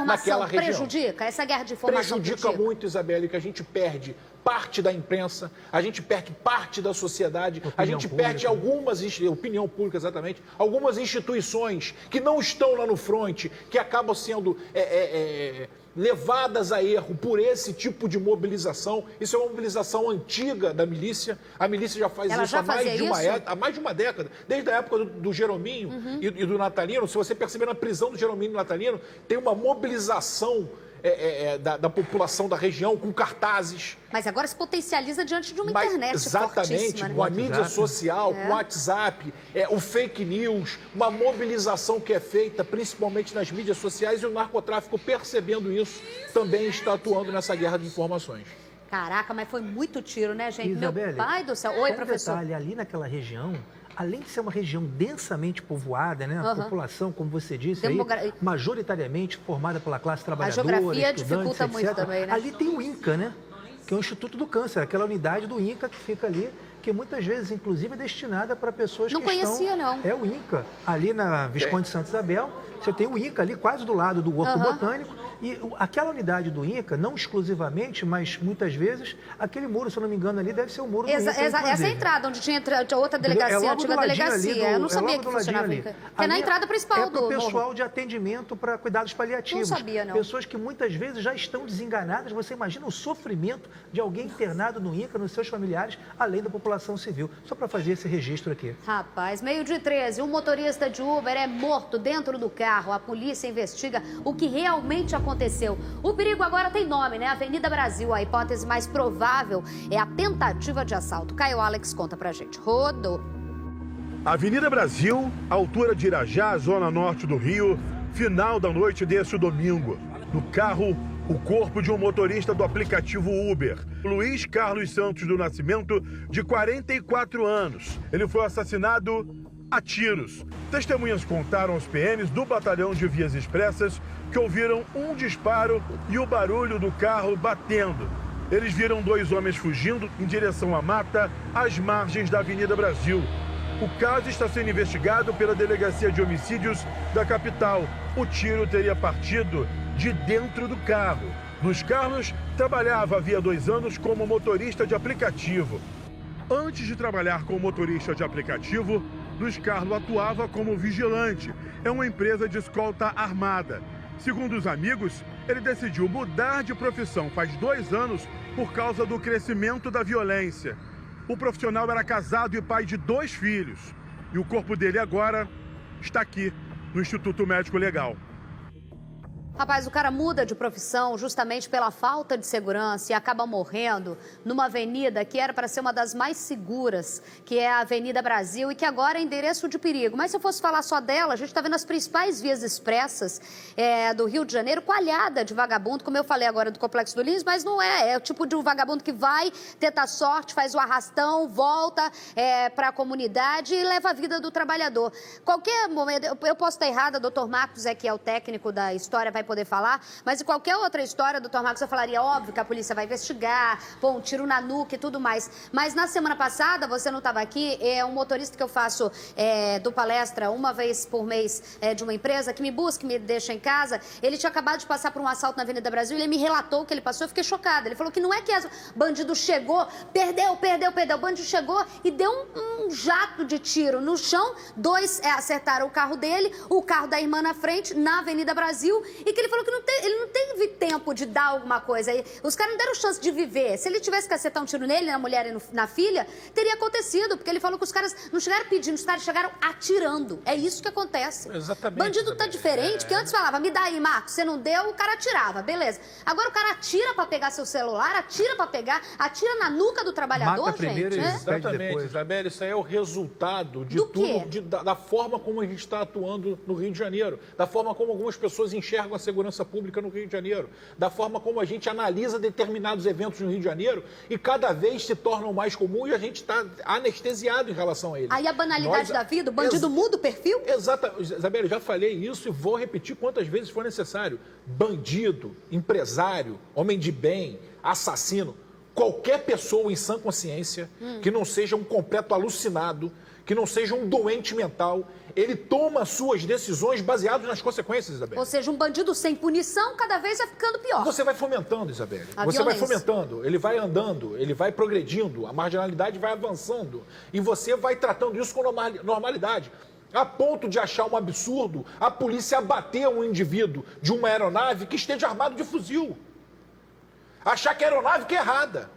naquela região. E essa guerra de informação prejudica? Essa guerra de informação prejudica muito, Isabelle, que a gente perde parte da imprensa, a gente perde parte da sociedade, a gente perde algumas, opinião pública exatamente, algumas instituições que não estão lá no fronte, que acabam sendo levadas a erro por esse tipo de mobilização. Isso é uma mobilização antiga da milícia. A milícia já faz isso há mais de uma década. Desde a época do Jerominho e do Natalino. Se você perceber, na prisão do Jerominho e do Natalino, tem uma mobilização da população da região com cartazes. Mas agora se potencializa diante de uma internet exatamente, com a mídia social, com o WhatsApp, o fake news, uma mobilização que é feita principalmente nas mídias sociais, e o narcotráfico, percebendo isso, também está atuando nessa guerra de informações. Caraca, mas foi muito tiro, né, gente? Isabelle, meu pai do céu. Oi, professor. Detalhe, ali naquela região, além de ser uma região densamente povoada, né? A população, como você disse, aí, majoritariamente formada pela classe trabalhadora, a geografia estudantes, dificulta muito também, né? Ali tem o INCA, né? Que é o Instituto do Câncer, aquela unidade do INCA que fica ali, que muitas vezes, inclusive, é destinada para pessoas que conhecia, não. É o INCA, ali na Visconde Santa Isabel, você tem o INCA ali quase do lado do Horto Botânico, e aquela unidade do INCA, não exclusivamente, mas muitas vezes, aquele muro, se eu não me engano, ali deve ser o muro do INCA. Essa é a entrada, onde tinha outra delegacia, antiga delegacia. Eu não sabia que funcionava INCA. É na entrada principal do morro. É para o pessoal de atendimento para cuidados paliativos. Não sabia, não. Pessoas que muitas vezes já estão desenganadas. Você imagina o sofrimento de alguém internado no INCA, nos seus familiares, além da população civil. Só para fazer esse registro aqui. Rapaz, 12h13, um motorista de Uber é morto dentro do carro. A polícia investiga o que realmente aconteceu. O perigo agora tem nome, né? Avenida Brasil. A hipótese mais provável é a tentativa de assalto. Caio Alex conta pra gente. Rodou. Avenida Brasil, altura de Irajá, zona norte do Rio, final da noite deste domingo. No carro, o corpo de um motorista do aplicativo Uber, Luiz Carlos Santos do Nascimento, de 44 anos. Ele foi assassinado a tiros. Testemunhas contaram aos PMs do batalhão de vias expressas que ouviram um disparo e o barulho do carro batendo. Eles viram 2 homens fugindo em direção à mata, às margens da Avenida Brasil. O caso está sendo investigado pela Delegacia de Homicídios da capital. O tiro teria partido de dentro do carro. Luiz Carlos trabalhava havia 2 anos como motorista de aplicativo. Antes de trabalhar como motorista de aplicativo, Luiz Carlos atuava como vigilante. É uma empresa de escolta armada. Segundo os amigos, ele decidiu mudar de profissão faz 2 anos por causa do crescimento da violência. O profissional era casado e pai de 2 filhos. E o corpo dele agora está aqui, no Instituto Médico Legal. Rapaz, o cara muda de profissão justamente pela falta de segurança e acaba morrendo numa avenida que era para ser uma das mais seguras, que é a Avenida Brasil, e que agora é endereço de perigo. Mas se eu fosse falar só dela, a gente está vendo as principais vias expressas do Rio de Janeiro coalhada de vagabundo, como eu falei agora do Complexo do Lins, mas não é. É o tipo de um vagabundo que vai, tenta sorte, faz o arrastão, volta para a comunidade e leva a vida do trabalhador. Qualquer momento, eu posso estar errada, doutor Marcos, que é o técnico da história, vai poder falar, mas em qualquer outra história, doutor Marcos, eu falaria, óbvio que a polícia vai investigar, um tiro na nuca e tudo mais. Mas na semana passada, você não estava aqui, um motorista que eu faço do palestra uma vez por mês de uma empresa, que me busca, me deixa em casa, ele tinha acabado de passar por um assalto na Avenida Brasil, ele me relatou o que ele passou, eu fiquei chocada. Ele falou que não é que o bandido chegou, perdeu, o bandido chegou e deu um jato de tiro no chão, 2 acertaram o carro dele, o carro da irmã na frente, na Avenida Brasil, e que ele falou que ele não teve tempo de dar alguma coisa. Os caras não deram chance de viver. Se ele tivesse que acertar um tiro nele, na mulher e na filha, teria acontecido, porque ele falou que os caras não chegaram pedindo, os caras chegaram atirando. É isso que acontece. Exatamente. Bandido tá diferente, que antes falava, me dá aí, Marcos, você não deu, o cara atirava, beleza. Agora o cara atira pra pegar seu celular, atira na nuca do trabalhador, mata primeiro, gente. Exatamente, Isabelle, isso aí é o resultado de tudo, da forma como a gente está atuando no Rio de Janeiro, da forma como algumas pessoas enxergam a segurança pública no Rio de Janeiro, da forma como a gente analisa determinados eventos no Rio de Janeiro e cada vez se tornam mais comuns e a gente está anestesiado em relação a eles. Aí a banalidade da vida, o bandido muda o perfil? Exatamente, Isabelle, eu já falei isso e vou repetir quantas vezes for necessário. Bandido, empresário, homem de bem, assassino, qualquer pessoa em sã consciência que não seja um completo alucinado, que não seja um doente mental, ele toma suas decisões baseadas nas consequências, Isabelle. Ou seja, um bandido sem punição cada vez vai ficando pior. Você vai fomentando, Isabelle. Você vai fomentando, ele vai andando, ele vai progredindo, a marginalidade vai avançando e você vai tratando isso com normalidade. A ponto de achar um absurdo a polícia abater um indivíduo de uma aeronave que esteja armado de fuzil. Achar que a aeronave que é errada.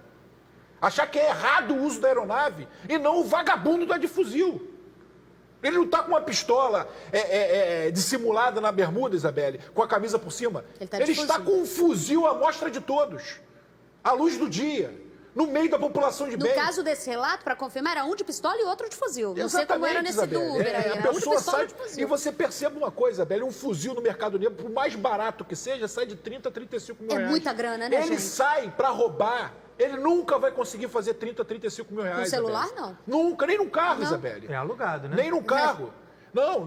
Achar que é errado o uso da aeronave e não o vagabundo da de fuzil. Ele não está com uma pistola dissimulada na bermuda, Isabelle, com a camisa por cima. Ele está com um fuzil à mostra de todos, à luz do dia, no meio da população de bem. No caso desse relato, para confirmar, era um de pistola e outro de fuzil. Não sei como era nesse do Uber aí. A pessoa sai e você percebe uma coisa, Isabelle, um fuzil no mercado negro, por mais barato que seja, sai de 30 a 35 mil reais. É muita grana, né, gente? Ele sai para roubar. Ele nunca vai conseguir fazer 30, 35 mil reais. No celular, Isabelle. não? Nunca, nem num carro, não. Isabelle. É alugado, né? Nem num carro. Não,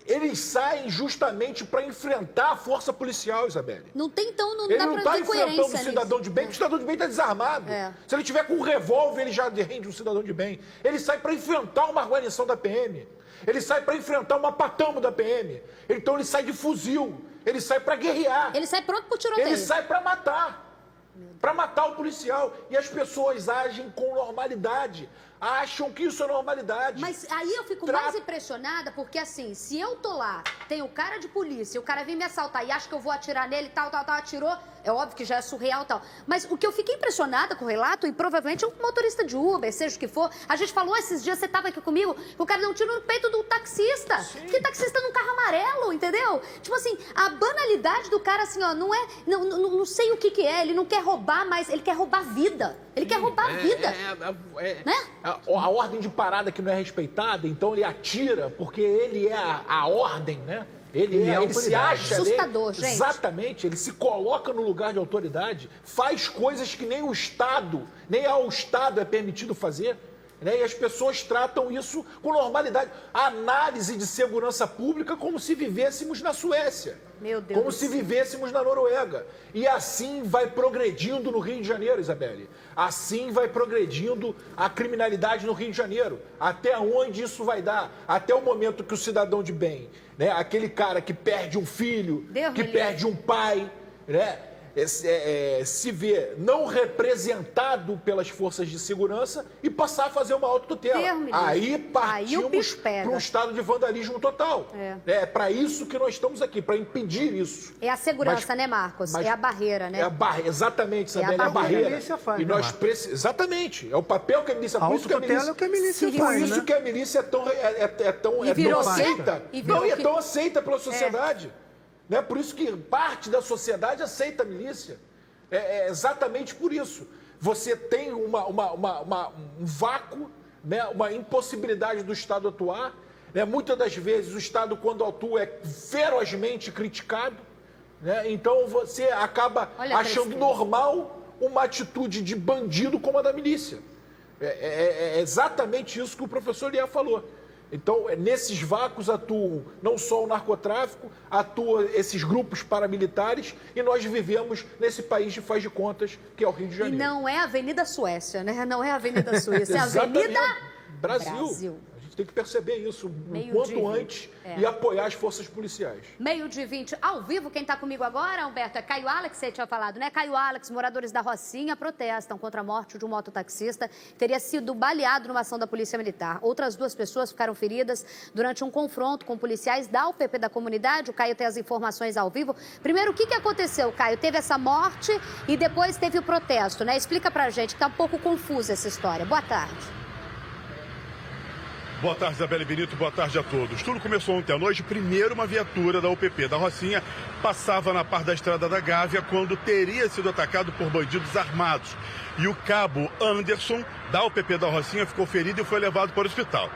eles saem justamente para enfrentar a força policial, Isabelle. Não tem, então, não ele dá não para ter coerência enfrentando o cidadão de bem, porque o cidadão de bem está desarmado. Se ele tiver com um revólver, ele já rende um cidadão de bem. Ele sai para enfrentar uma guarnição da PM. Ele sai para enfrentar uma patamo da PM. Então ele sai de fuzil. Ele sai para guerrear. Ele sai pronto pro tiroteio. Ele sai para matar. Para matar o policial. E as pessoas agem com normalidade. Acham que isso é normalidade. Mas aí eu fico mais impressionada, porque assim, se eu tô lá, tem o cara de polícia, o cara vem me assaltar e acha que eu vou atirar nele, tal, atirou, é óbvio que já é surreal e tal. Mas o que eu fiquei impressionada com o relato, e provavelmente é um motorista de Uber, seja o que for, a gente falou esses dias, você tava aqui comigo, o cara deu um tiro no peito do taxista. Sim. Porque taxista num carro amarelo, entendeu? Tipo assim, a banalidade do cara, assim, ó, não sei o que é, ele não quer roubar, mas ele quer roubar vida. Ele quer roubar a vida. Né? A ordem de parada que não é respeitada, então ele atira porque ele é a ordem, né? Ele se acha... Assustador, gente. Exatamente, ele se coloca no lugar de autoridade, faz coisas que nem o Estado, nem ao Estado é permitido fazer. Né? E as pessoas tratam isso com normalidade. Análise de segurança pública como se vivêssemos na Suécia. Meu Deus. Como se vivêssemos na Noruega. E assim vai progredindo no Rio de Janeiro, Isabelle. Assim vai progredindo a criminalidade no Rio de Janeiro. Até onde isso vai dar? Até o momento que o cidadão de bem, né? Aquele cara que perde um filho, que perde um pai, né? Se vê não representado pelas forças de segurança e passar a fazer uma autotutela. Aí partimos para um estado de vandalismo total. É para isso que nós estamos aqui, para impedir isso. É a segurança, né, Marcos? É a barreira, né? É a barreira, exatamente, Isabelle, é a barreira. A milícia faz, e nós exatamente, é o papel que a milícia faz. Por isso que a milícia faz, por isso que a milícia é tão aceita. Não, é tão aceita pela sociedade. Né? Por isso que parte da sociedade aceita a milícia. É exatamente por isso. Você tem um vácuo, né? Uma impossibilidade do Estado atuar. Né? Muitas das vezes o Estado, quando atua, é ferozmente criticado. Né? Então você acaba achando normal uma atitude de bandido como a da milícia. É exatamente isso que o professor Lier falou. Então, nesses vácuos atuam não só o narcotráfico, atuam esses grupos paramilitares e nós vivemos nesse país de faz de contas que é o Rio de Janeiro. E não é a Avenida Suécia, né? Não é a Avenida Suíça, é a Avenida Brasil. A gente tem que perceber isso o quanto antes e apoiar as forças policiais. 12h20, ao vivo, quem está comigo agora, Humberto, é Caio Alex, você tinha falado, né? Caio Alex, moradores da Rocinha protestam contra a morte de um mototaxista que teria sido baleado numa ação da Polícia Militar. Outras 2 pessoas ficaram feridas durante um confronto com policiais da UPP da comunidade. O Caio tem as informações ao vivo. Primeiro, o que aconteceu, Caio? Teve essa morte e depois teve o protesto, né? Explica pra gente, que tá um pouco confusa essa história. Boa tarde. Boa tarde, Isabelle Benito. Boa tarde a todos. Tudo começou ontem à noite. Primeiro, uma viatura da UPP da Rocinha passava na parte da Estrada da Gávea quando teria sido atacado por bandidos armados. E o cabo Anderson, da UPP da Rocinha, ficou ferido e foi levado para o hospital.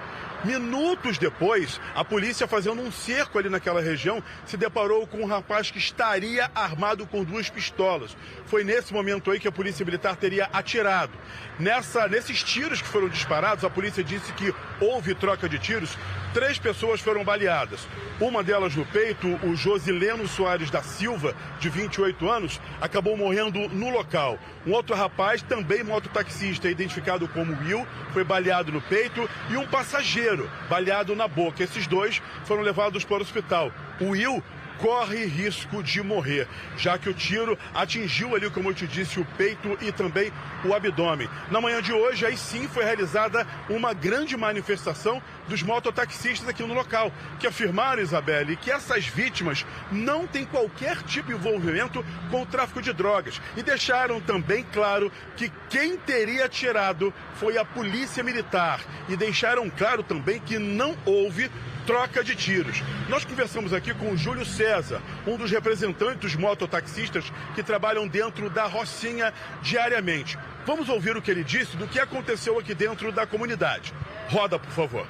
Minutos depois, a polícia, fazendo um cerco ali naquela região, se deparou com um rapaz que estaria armado com 2 pistolas. Foi nesse momento aí que a polícia militar teria atirado. Nesses tiros que foram disparados, a polícia disse que houve troca de tiros. 3 pessoas foram baleadas. Uma delas no peito, o Josileno Soares da Silva, de 28 anos, acabou morrendo no local. Um outro rapaz, também mototaxista, identificado como Will, foi baleado no peito e um passageiro baleado na boca. Esses 2 foram levados para o hospital. O Will corre risco de morrer, já que o tiro atingiu ali, como eu te disse, o peito e também o abdômen. Na manhã de hoje, aí sim, foi realizada uma grande manifestação dos mototaxistas aqui no local, que afirmaram, Isabelle, que essas vítimas não têm qualquer tipo de envolvimento com o tráfico de drogas e deixaram também claro que quem teria atirado foi a polícia militar e deixaram claro também que não houve troca de tiros. Nós conversamos aqui com o Júlio César, um dos representantes dos mototaxistas que trabalham dentro da Rocinha diariamente. Vamos ouvir o que ele disse do que aconteceu aqui dentro da comunidade. Roda, por favor.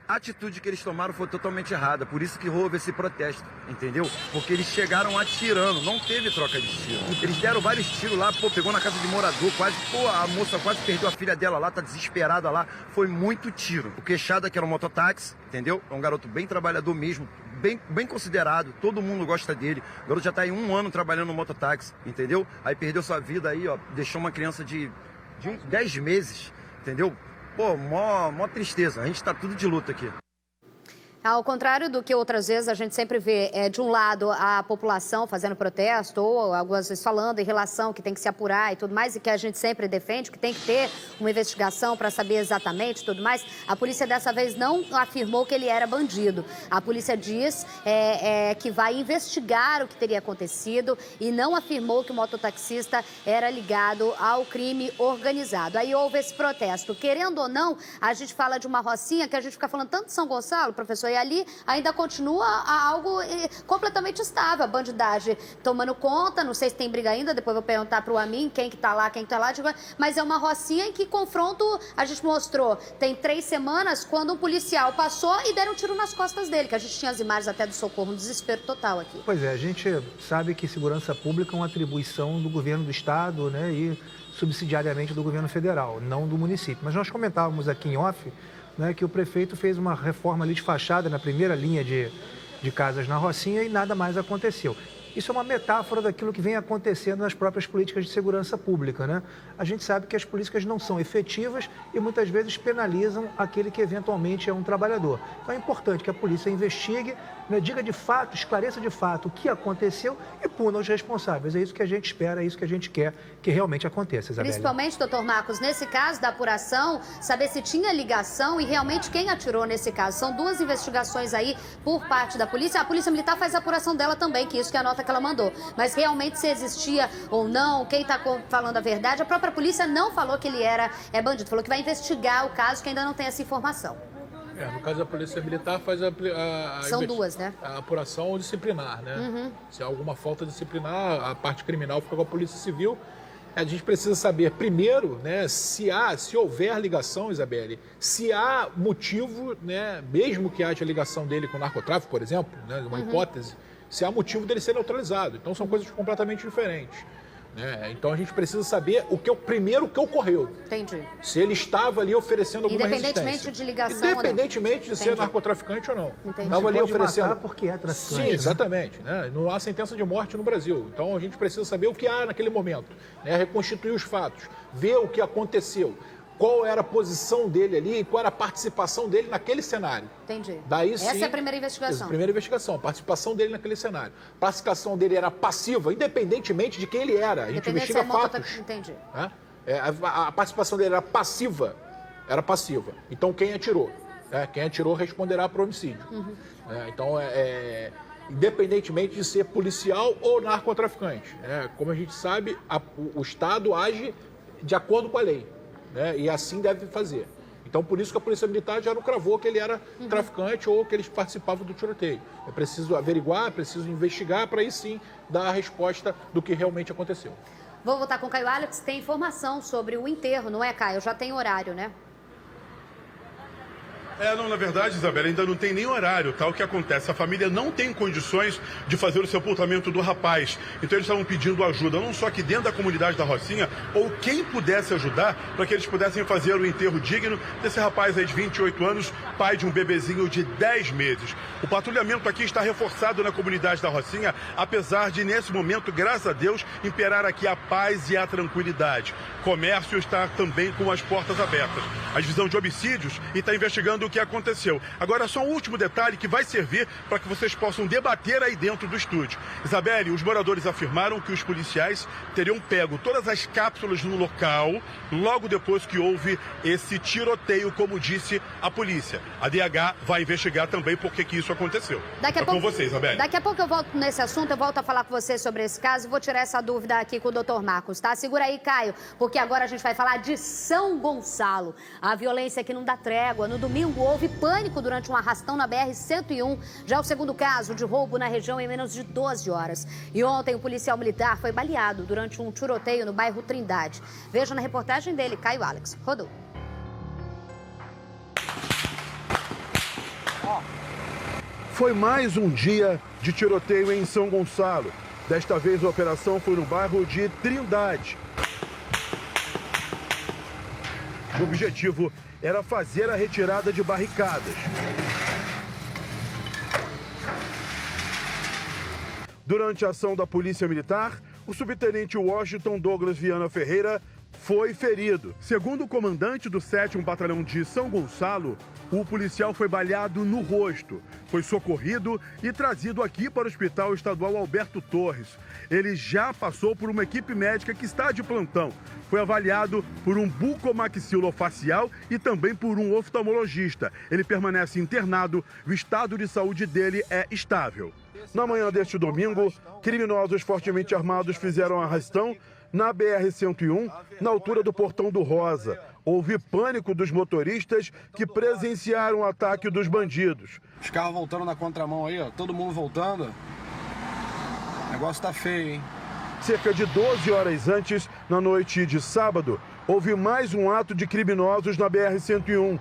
A atitude que eles tomaram foi totalmente errada, por isso que houve esse protesto, entendeu? Porque eles chegaram atirando, não teve troca de tiro. Eles deram vários tiros lá, pegou na casa de morador, a moça quase perdeu a filha dela lá, tá desesperada lá. Foi muito tiro. O queixada, que era um mototáxi, entendeu? É um garoto bem trabalhador mesmo, bem considerado, todo mundo gosta dele. O garoto já tá aí 1 ano trabalhando no mototáxi, entendeu? Aí perdeu sua vida aí, ó, deixou uma criança de 10 meses, entendeu? Pô, mó tristeza. A gente tá tudo de luta aqui. Ao contrário do que outras vezes a gente sempre vê, de um lado, a população fazendo protesto, ou algumas vezes falando em relação que tem que se apurar e tudo mais, e que a gente sempre defende, que tem que ter uma investigação para saber exatamente tudo mais, a polícia dessa vez não afirmou que ele era bandido. A polícia diz que vai investigar o que teria acontecido e não afirmou que o mototaxista era ligado ao crime organizado. Aí houve esse protesto. Querendo ou não, a gente fala de uma Rocinha que a gente fica falando tanto de São Gonçalo, professor, e ali ainda continua algo completamente estável, a bandidagem tomando conta, não sei se tem briga ainda, depois vou perguntar para o Amin quem que tá lá, mas é uma Rocinha em que confronto, a gente mostrou, tem 3 semanas, quando um policial passou e deram um tiro nas costas dele, que a gente tinha as imagens até do socorro, um desespero total aqui. Pois é, a gente sabe que segurança pública é uma atribuição do governo do estado, né, e subsidiariamente do governo federal, não do município. Mas nós comentávamos aqui em off, né, que o prefeito fez uma reforma ali de fachada na primeira linha de casas na Rocinha e nada mais aconteceu. Isso é uma metáfora daquilo que vem acontecendo nas próprias políticas de segurança pública, né? A gente sabe que as políticas não são efetivas e muitas vezes penalizam aquele que eventualmente é um trabalhador. Então é importante que a polícia investigue, né, diga de fato, esclareça de fato o que aconteceu e puna os responsáveis. É isso que a gente espera, é isso que a gente quer que realmente aconteça, Isabelle. Principalmente, doutor Marcos, nesse caso da apuração, saber se tinha ligação e realmente quem atirou nesse caso. São 2 investigações aí por parte da polícia. A Polícia Militar faz a apuração dela também, que isso que é a nota que ela mandou. Mas realmente se existia ou não, quem está falando a verdade, a própria polícia não falou que ele era bandido, falou que vai investigar o caso, que ainda não tem essa informação. No caso da Polícia Militar faz São 2, né? A apuração disciplinar, né? Uhum. Se há alguma falta disciplinar, a parte criminal fica com a Polícia Civil. A gente precisa saber, primeiro, né, se houver ligação, Isabelle, se há motivo, né, mesmo que haja ligação dele com o narcotráfico, por exemplo, né, uma hipótese, se há motivo dele ser neutralizado. Então são coisas completamente diferentes. Então a gente precisa saber primeiro o que ocorreu. Entendi. Se ele estava ali oferecendo alguma resistência. Independentemente de ligação Independentemente de ser narcotraficante ou não. Entendi. Estava ali oferecendo porque é traficante. Sim, exatamente. Né? Não há sentença de morte no Brasil. Então a gente precisa saber o que há naquele momento. Né? Reconstituir os fatos. Ver o que aconteceu. Qual era a posição dele ali e qual era a participação dele naquele cenário. Entendi. Daí, sim, essa é a primeira investigação. Essa é a primeira investigação, a participação dele naquele cenário. A participação dele era passiva, independentemente de quem ele era. A gente investiga fatos. Entendi. Né? A participação dele era passiva. Então, quem atirou? Quem atirou responderá por homicídio. Uhum. Então, independentemente de ser policial ou narcotraficante. Como a gente sabe, o Estado age de acordo com a lei. E assim deve fazer. Então, por isso que a Polícia Militar já não cravou que ele era traficante ou que eles participavam do tiroteio. É preciso averiguar, é preciso investigar para aí sim dar a resposta do que realmente aconteceu. Vou voltar com o Caio Alex. Tem informação sobre o enterro, não é, Caio? Já tem horário, né? Não, na verdade, Isabela, ainda não tem nem horário, tá? O que acontece? A família não tem condições de fazer o sepultamento do rapaz. Então eles estavam pedindo ajuda, não só aqui dentro da comunidade da Rocinha, ou quem pudesse ajudar para que eles pudessem fazer o enterro digno desse rapaz aí de 28 anos, pai de um bebezinho de 10 meses. O patrulhamento aqui está reforçado na comunidade da Rocinha, apesar de, nesse momento, graças a Deus, imperar aqui a paz e a tranquilidade. O comércio está também com as portas abertas. A divisão de homicídios está investigando o que aconteceu. Agora, só um último detalhe que vai servir para que vocês possam debater aí dentro do estúdio. Isabelle, os moradores afirmaram que os policiais teriam pego todas as cápsulas no local logo depois que houve esse tiroteio, como disse a polícia. A DH vai investigar também por que isso aconteceu. Com você, Isabelle. Daqui a pouco eu volto nesse assunto, eu volto a falar com você sobre esse caso e vou tirar essa dúvida aqui com o Dr. Marcos, tá? Segura aí, Caio, porque agora a gente vai falar de São Gonçalo. A violência que não dá trégua. No domingo houve pânico durante um arrastão na BR-101. Já é o segundo caso de roubo na região em menos de 12 horas. E ontem o policial militar foi baleado durante um tiroteio no bairro Trindade. Veja na reportagem dele, Caio Alex. Rodou. Foi mais um dia de tiroteio em São Gonçalo. Desta vez a operação foi no bairro de Trindade. O objetivo era fazer a retirada de barricadas. Durante a ação da Polícia Militar, o subtenente Washington Douglas Viana Ferreira foi ferido. Segundo o comandante do 7º Batalhão de São Gonçalo, o policial foi baleado no rosto. Foi socorrido e trazido aqui para o Hospital Estadual Alberto Torres. Ele já passou por uma equipe médica que está de plantão. Foi avaliado por um bucomaxilofacial e também por um oftalmologista. Ele permanece internado, o estado de saúde dele é estável. Na manhã deste domingo, criminosos fortemente armados fizeram arrastão na BR-101, na altura do Portão do Rosa. Houve pânico dos motoristas que presenciaram o ataque dos bandidos. Os carros voltando na contramão aí, ó, todo mundo voltando. O negócio tá feio, hein? Cerca de 12 horas antes, na noite de sábado, houve mais um ato de criminosos na BR-101.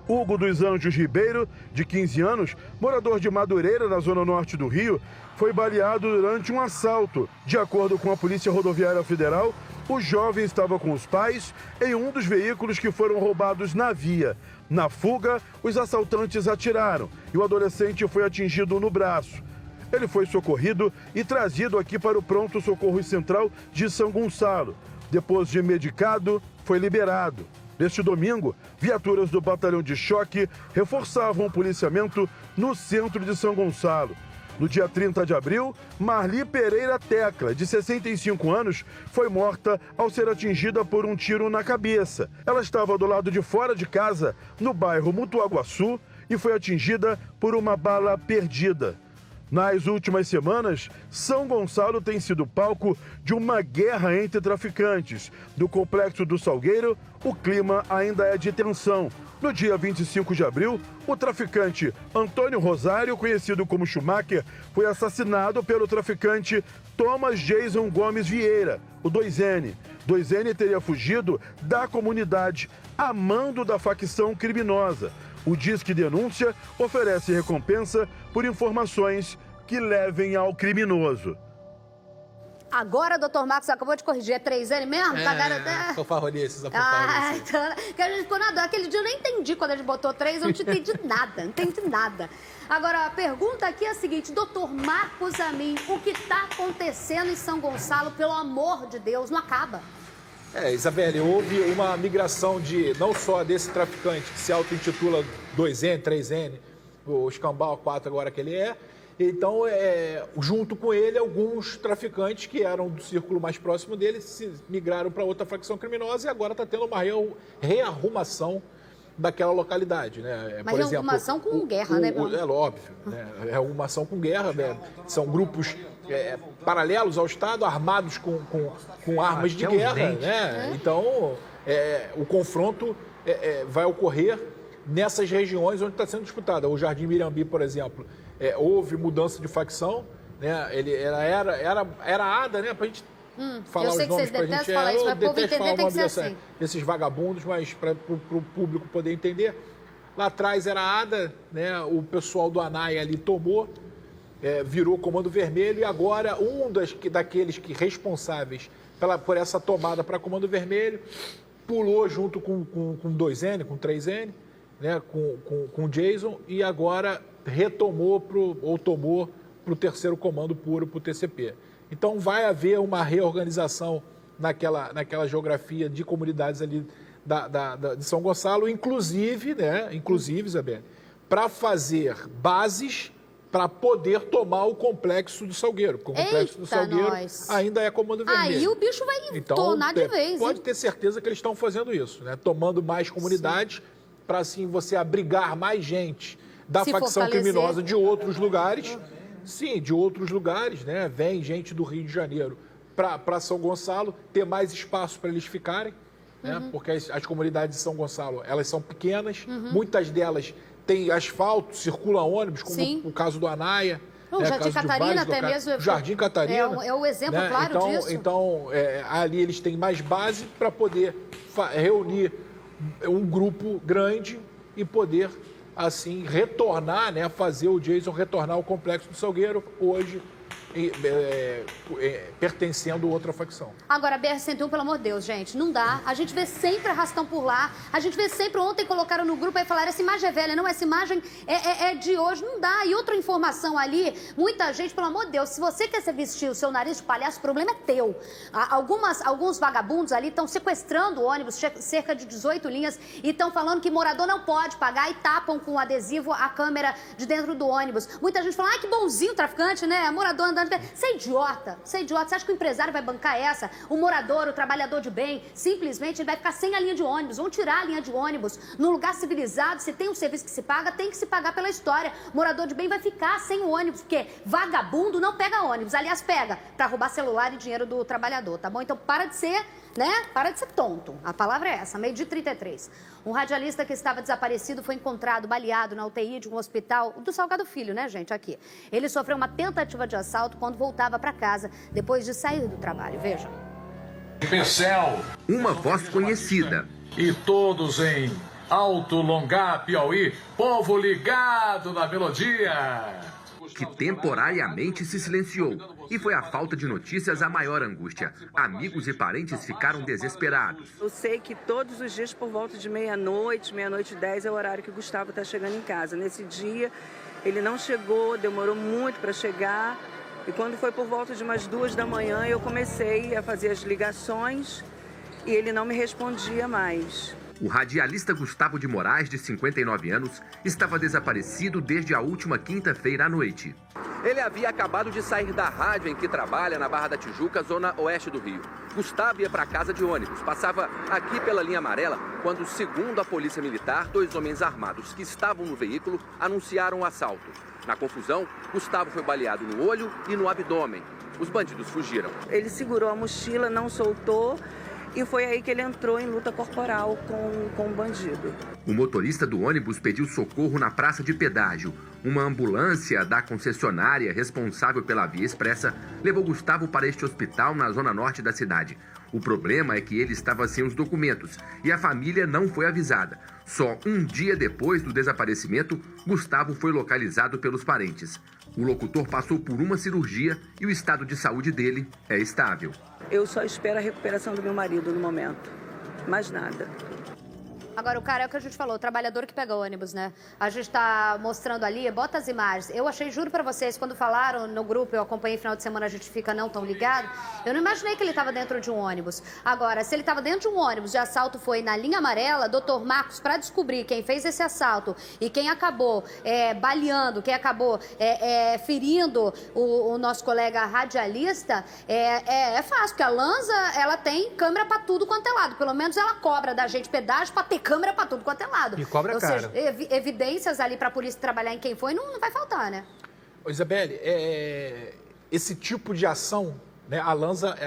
Hugo dos Anjos Ribeiro, de 15 anos, morador de Madureira, na zona norte do Rio, foi baleado durante um assalto. De acordo com a Polícia Rodoviária Federal, o jovem estava com os pais em um dos veículos que foram roubados na via. Na fuga, os assaltantes atiraram e o adolescente foi atingido no braço. Ele foi socorrido e trazido aqui para o Pronto Socorro Central de São Gonçalo. Depois de medicado, foi liberado. Neste domingo, viaturas do Batalhão de Choque reforçavam o policiamento no centro de São Gonçalo. No dia 30 de abril, Marli Pereira Tecla, de 65 anos, foi morta ao ser atingida por um tiro na cabeça. Ela estava do lado de fora de casa, no bairro Mutuaguaçu, e foi atingida por uma bala perdida. Nas últimas semanas, São Gonçalo tem sido palco de uma guerra entre traficantes. No Complexo do Salgueiro, o clima ainda é de tensão. No dia 25 de abril, o traficante Antônio Rosário, conhecido como Schumacher, foi assassinado pelo traficante Thomas Jason Gomes Vieira, o 2N. 2N teria fugido da comunidade a mando da facção criminosa. O Disque Denúncia oferece recompensa por informações que levem ao criminoso. Agora, doutor Marcos acabou de corrigir, é 3N mesmo? São farroneses, Que a gente ficou na dor. Aquele dia eu nem entendi quando a gente botou 3, eu não tinha entendido nada, não entendi nada. Agora, a pergunta aqui é a seguinte, doutor Marcos Amin, o que está acontecendo em São Gonçalo, pelo amor de Deus, não acaba? Isabelle, houve uma migração não só desse traficante que se auto-intitula 2N, 3N, o Escambau 4 agora que ele é. Então, junto com ele, alguns traficantes que eram do círculo mais próximo dele se migraram para outra facção criminosa e agora está tendo uma rearrumação daquela localidade, né? Mas rearrumação com guerra, né? É óbvio, né? Rearrumação com guerra, né? São grupos paralelos ao Estado, armados com armas de guerra, né? Então, o confronto vai ocorrer nessas regiões onde está sendo disputada. O Jardim Mirambi, por exemplo, houve mudança de facção, né? Ele era ADA, né? Para a gente falar os nomes para a gente. Eu detesto falar o nome desses vagabundos, mas para o público poder entender. Lá atrás era ADA, né? O pessoal do ANAI ali tomou, virou Comando Vermelho e agora daqueles responsáveis por essa tomada para Comando Vermelho pulou junto com 2N, com 3N, né? com o Jason e agora tomou para o terceiro comando puro, para o TCP. Então vai haver uma reorganização naquela geografia de comunidades ali de São Gonçalo, inclusive, Isabel, para fazer bases para poder tomar o Complexo do Salgueiro. Porque o Complexo do Salgueiro ainda é Comando Vermelho. Aí o bicho vai tornar de vez. Pode ter certeza que eles estão fazendo isso, né? Tomando mais comunidades para, assim, você abrigar mais gente da facção criminosa de outros lugares. Sim, de outros lugares, né? Vem gente do Rio de Janeiro para São Gonçalo, ter mais espaço para eles ficarem, né? Porque as comunidades de São Gonçalo, elas são pequenas, muitas delas têm asfalto, circulam ônibus, como o caso do Anaia. O Jardim Catarina até mesmo. Jardim Catarina. É o exemplo claro disso. Então, ali eles têm mais base para poder reunir um grupo grande e poder, assim, retornar, né, fazer o Jason retornar ao Complexo do Salgueiro, hoje pertencendo a outra facção. Agora, BR-101, pelo amor de Deus, gente, não dá. A gente vê sempre arrastão por lá, a gente vê sempre, ontem colocaram no grupo aí, falaram, essa imagem é velha, não, essa imagem é de hoje, não dá. E outra informação ali, muita gente, pelo amor de Deus, se você quer vestir o seu nariz de palhaço, o problema é teu. Alguns vagabundos ali estão sequestrando o ônibus, cerca de 18 linhas, e estão falando que morador não pode pagar e tapam com adesivo a câmera de dentro do ônibus. Muita gente fala, ai, que bonzinho o traficante, né? Morador andando. Você é idiota, você acha que o empresário vai bancar essa? O morador, o trabalhador de bem, simplesmente ele vai ficar sem a linha de ônibus, vão tirar a linha de ônibus. Num lugar civilizado, se tem um serviço que se paga, tem que se pagar pela história. Morador de bem vai ficar sem o ônibus, porque vagabundo não pega ônibus, aliás, pega pra roubar celular e dinheiro do trabalhador, tá bom? Então para de ser, né? Para de ser tonto. A palavra é essa, meio de 33. Um radialista que estava desaparecido foi encontrado baleado na UTI de um hospital do Salgado Filho, né, gente, aqui. Ele sofreu uma tentativa de assalto quando voltava para casa, depois de sair do trabalho. Vejam. Pincel. Uma voz conhecida. E todos em Alto Longá, Piauí, povo ligado na melodia. Que temporariamente se silenciou. E foi a falta de notícias a maior angústia. Amigos e parentes ficaram desesperados. Eu sei que todos os dias por volta de meia-noite, meia-noite e 10 é o horário que o Gustavo está chegando em casa. Nesse dia ele não chegou, demorou muito para chegar. E quando foi por volta de umas 2 da manhã eu comecei a fazer as ligações e ele não me respondia mais. O radialista Gustavo de Moraes, de 59 anos, estava desaparecido desde a última quinta-feira à noite. Ele havia acabado de sair da rádio em que trabalha, na Barra da Tijuca, zona oeste do Rio. Gustavo ia para casa de ônibus, passava aqui pela linha amarela, quando, segundo a polícia militar, 2 homens armados que estavam no veículo anunciaram o assalto. Na confusão, Gustavo foi baleado no olho e no abdômen. Os bandidos fugiram. Ele segurou a mochila, não soltou. E foi aí que ele entrou em luta corporal com o bandido. O motorista do ônibus pediu socorro na praça de pedágio. Uma ambulância da concessionária responsável pela via expressa levou Gustavo para este hospital na zona norte da cidade. O problema é que ele estava sem os documentos e a família não foi avisada. Só um dia depois do desaparecimento, Gustavo foi localizado pelos parentes. O locutor passou por uma cirurgia e o estado de saúde dele é estável. Eu só espero a recuperação do meu marido no momento. Mais nada. Agora, o cara é o que a gente falou, o trabalhador que pega ônibus, né? A gente tá mostrando ali, bota as imagens. Eu achei, juro pra vocês, quando falaram no grupo, eu acompanhei final de semana, a gente fica não tão ligado, eu não imaginei que ele tava dentro de um ônibus. Agora, se ele tava dentro de um ônibus e o assalto foi na linha amarela, doutor Marcos, pra descobrir quem fez esse assalto e quem acabou baleando, quem acabou ferindo o nosso colega radialista, é fácil, porque a Lanza, ela tem câmera pra tudo quanto é lado. Pelo menos ela cobra da gente pedágio pra ter câmera pra tudo quanto é lado. E cobra caro. Ou seja, evidências ali pra polícia trabalhar em quem foi, não vai faltar, né? Isabelle, esse tipo de ação, né, a Lanza,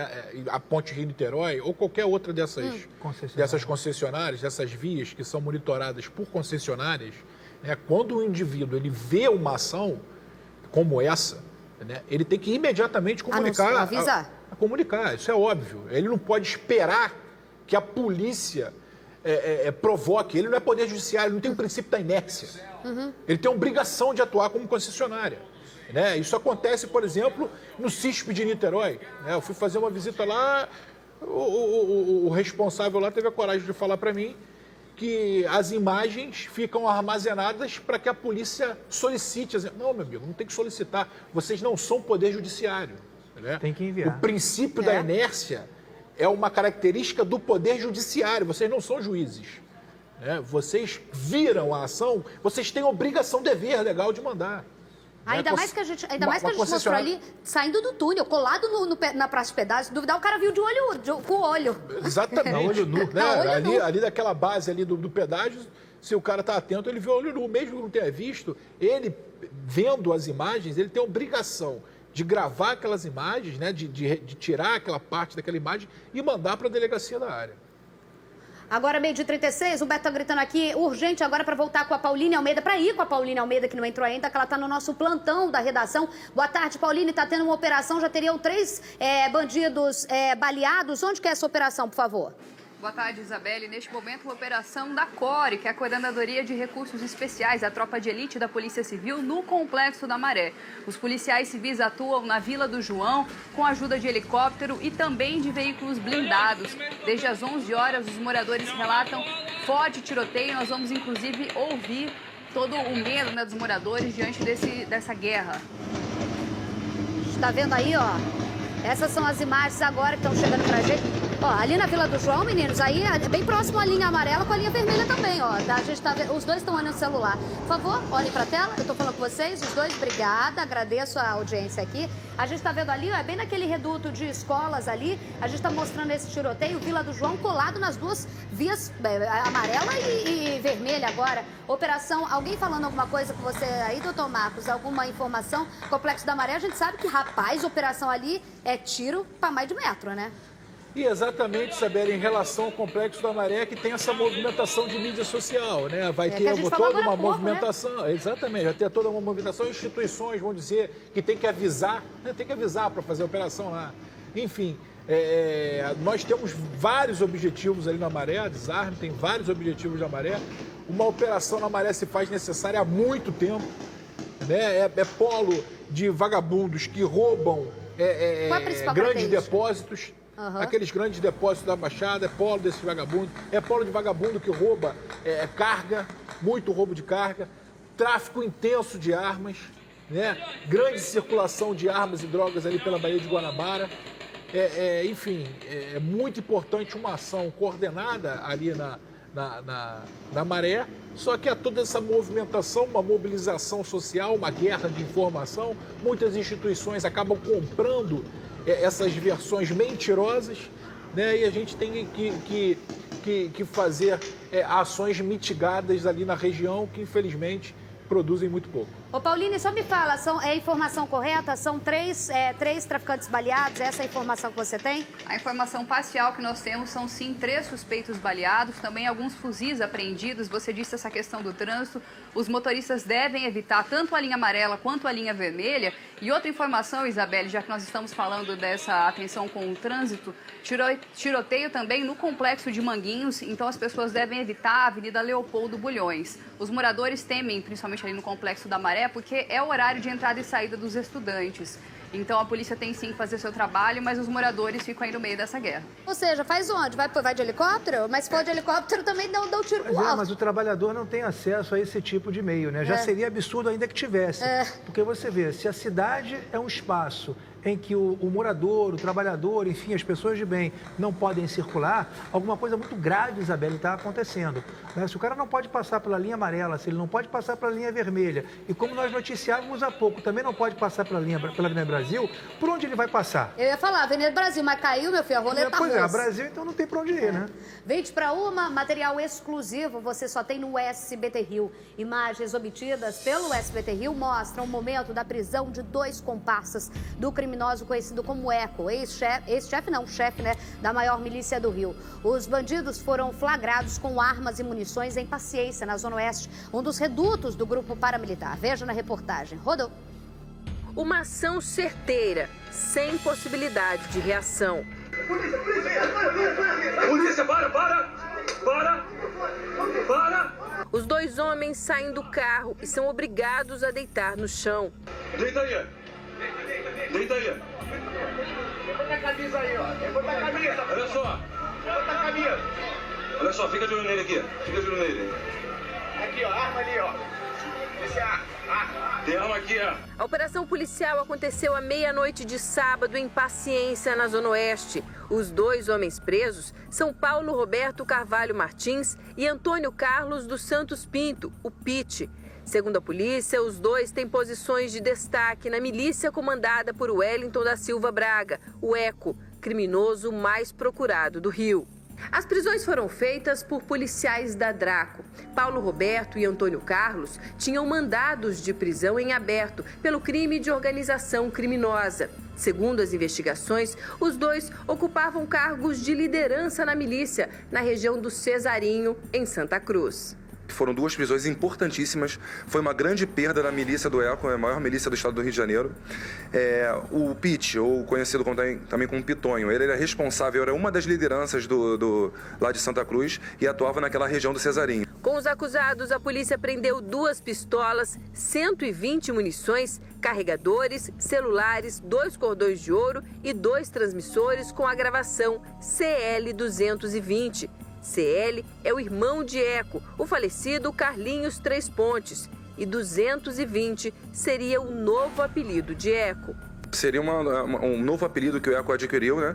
a Ponte Rio-Niterói, ou qualquer outra dessas concessionárias, dessas vias que são monitoradas por concessionárias, né, quando o indivíduo ele vê uma ação como essa, né, ele tem que imediatamente comunicar. Avisar. Comunicar, isso é óbvio. Ele não pode esperar que a polícia provoque. Ele não é poder judiciário, ele não tem o princípio da inércia. Ele tem a obrigação de atuar como concessionária. Né? Isso acontece, por exemplo, no CISP de Niterói. Né? Eu fui fazer uma visita lá, o responsável lá teve a coragem de falar para mim que as imagens ficam armazenadas para que a polícia solicite. Não, meu amigo, não tem que solicitar. Vocês não são poder judiciário. Né? Tem que enviar. O princípio da inércia é uma característica do Poder Judiciário, vocês não são juízes. Vocês viram a ação, vocês têm obrigação, dever legal de mandar. Ainda mais que a gente mostrou ali, saindo do túnel, colado na praça de pedágio. Se duvidar, o cara viu com o olho. Exatamente. Olho nu. Ali daquela base ali do pedágio, se o cara está atento, ele vê o olho nu. Mesmo que não tenha visto, ele, vendo as imagens, ele tem a obrigação de gravar aquelas imagens, né, de tirar aquela parte daquela imagem e mandar para a delegacia da área. Agora, 12h36, o Beto tá gritando aqui, urgente agora para voltar com a Pauline Almeida, para ir com a Pauline Almeida, que não entrou ainda, que ela está no nosso plantão da redação. Boa tarde, Pauline, está tendo uma operação, já teriam 3 bandidos baleados. Onde que é essa operação, por favor? Boa tarde, Isabelle. Neste momento, uma operação da CORE, que é a Coordenadoria de Recursos Especiais, a tropa de elite da Polícia Civil, no Complexo da Maré. Os policiais civis atuam na Vila do João, com a ajuda de helicóptero e também de veículos blindados. Desde as 11 horas, os moradores relatam forte tiroteio. Nós vamos, inclusive, ouvir todo o medo, né, dos moradores diante dessa guerra. Está vendo aí, ó? Essas são as imagens agora que estão chegando pra gente. Ó, ali na Vila do João, meninos, aí é bem próximo à linha amarela com a linha vermelha também, ó. A gente tá vendo, os dois estão olhando o celular. Por favor, olhem pra tela. Eu tô falando com vocês, os dois. Obrigada, agradeço a audiência aqui. A gente tá vendo ali, ó, é bem naquele reduto de escolas ali. A gente tá mostrando esse tiroteio, Vila do João, colado nas duas vias, amarela e vermelha agora. Operação, alguém falando alguma coisa com você aí, doutor Marcos? Alguma informação? Complexo da Maré, a gente sabe que, rapaz, operação ali é tiro pra mais de metro, né? E exatamente, Isabelle, em relação ao Complexo da Maré, que tem essa movimentação de mídia social, né? Vai ter toda uma movimentação, né? Exatamente, vai ter toda uma movimentação, instituições vão dizer que tem que avisar, né? Tem que avisar para fazer a operação lá. Enfim, nós temos vários objetivos ali na Maré, a Desarme tem vários objetivos na Maré. Uma operação na Maré se faz necessária há muito tempo, né? É polo de vagabundos que roubam grandes depósitos. Uhum. Aqueles grandes depósitos da Baixada, é polo desses vagabundos, é polo de vagabundo que rouba carga, muito roubo de carga, tráfico intenso de armas, né? Grande circulação de armas e drogas ali pela Baía de Guanabara. Enfim, é muito importante uma ação coordenada ali na Maré, só que há toda essa movimentação, uma mobilização social, uma guerra de informação, muitas instituições acabam comprando essas versões mentirosas, né? E a gente tem que fazer ações mitigadas ali na região que, infelizmente, produzem muito pouco. Ô, Pauline, só me fala, é informação correta? São três traficantes baleados? Essa é a informação que você tem? A informação parcial que nós temos são, sim, 3 suspeitos baleados, também alguns fuzis apreendidos. Você disse essa questão do trânsito. Os motoristas devem evitar tanto a linha amarela quanto a linha vermelha. E outra informação, Isabelle, já que nós estamos falando dessa atenção com o trânsito, tiroteio também no Complexo de Manguinhos, então as pessoas devem evitar a Avenida Leopoldo Bulhões. Os moradores temem, principalmente ali no Complexo da Maré, porque é o horário de entrada e saída dos estudantes. Então a polícia tem sim que fazer seu trabalho, mas os moradores ficam aí no meio dessa guerra. Ou seja, faz onde? Vai de helicóptero? Mas se for de helicóptero também dá um tiro pro alto. Mas o trabalhador não tem acesso a esse tipo de meio, né? Já seria absurdo ainda que tivesse. Porque você vê, se a cidade é um espaço em que o morador, o trabalhador, enfim, as pessoas de bem não podem circular, alguma coisa muito grave, Isabelle, está acontecendo. Né? Se o cara não pode passar pela linha amarela, se ele não pode passar pela linha vermelha, e como nós noticiávamos há pouco, também não pode passar pela Avenida Brasil, por onde ele vai passar? Eu ia falar, Avenida Brasil, mas caiu, meu filho, a roleta Pois a Brasil, então não tem para onde ir, né? 20 para 1, material exclusivo, você só tem no SBT Rio. Imagens obtidas pelo SBT Rio mostram o momento da prisão de 2 comparsas do criminoso conhecido como Eco, chefe, né, da maior milícia do Rio. Os bandidos foram flagrados com armas e munições em Paciência, na Zona Oeste, um dos redutos do grupo paramilitar. Veja na reportagem. Rodou. Uma ação certeira, sem possibilidade de reação. Polícia, para! Os 2 homens saem do carro e são obrigados a deitar no chão. Deita aí. Levanta a camisa aí, ó. Levanta a camisa. Olha só. Levanta a camisa. Olha só, fica de olho nele aqui. Aqui, ó. Arma ali, ó. A operação policial aconteceu à meia-noite de sábado em Paciência, na Zona Oeste. Os 2 homens presos são Paulo Roberto Carvalho Martins e Antônio Carlos dos Santos Pinto, o Pite. Segundo a polícia, os 2 têm posições de destaque na milícia comandada por Wellington da Silva Braga, o ECO, criminoso mais procurado do Rio. As prisões foram feitas por policiais da Draco. Paulo Roberto e Antônio Carlos tinham mandados de prisão em aberto pelo crime de organização criminosa. Segundo as investigações, os 2 ocupavam cargos de liderança na milícia, na região do Cesarinho, em Santa Cruz. Foram 2 prisões importantíssimas, foi uma grande perda da milícia do ECO, a maior milícia do estado do Rio de Janeiro. O Pete, ou conhecido também como Pitonho, ele era responsável, era uma das lideranças lá de Santa Cruz e atuava naquela região do Cesarinho. Com os acusados, a polícia prendeu 2 pistolas, 120 munições, carregadores, celulares, 2 cordões de ouro e 2 transmissores com a gravação CL-220. CL é o irmão de ECO, o falecido Carlinhos Três Pontes, e 220 seria o novo apelido de ECO. Seria um novo apelido que o ECO adquiriu, né?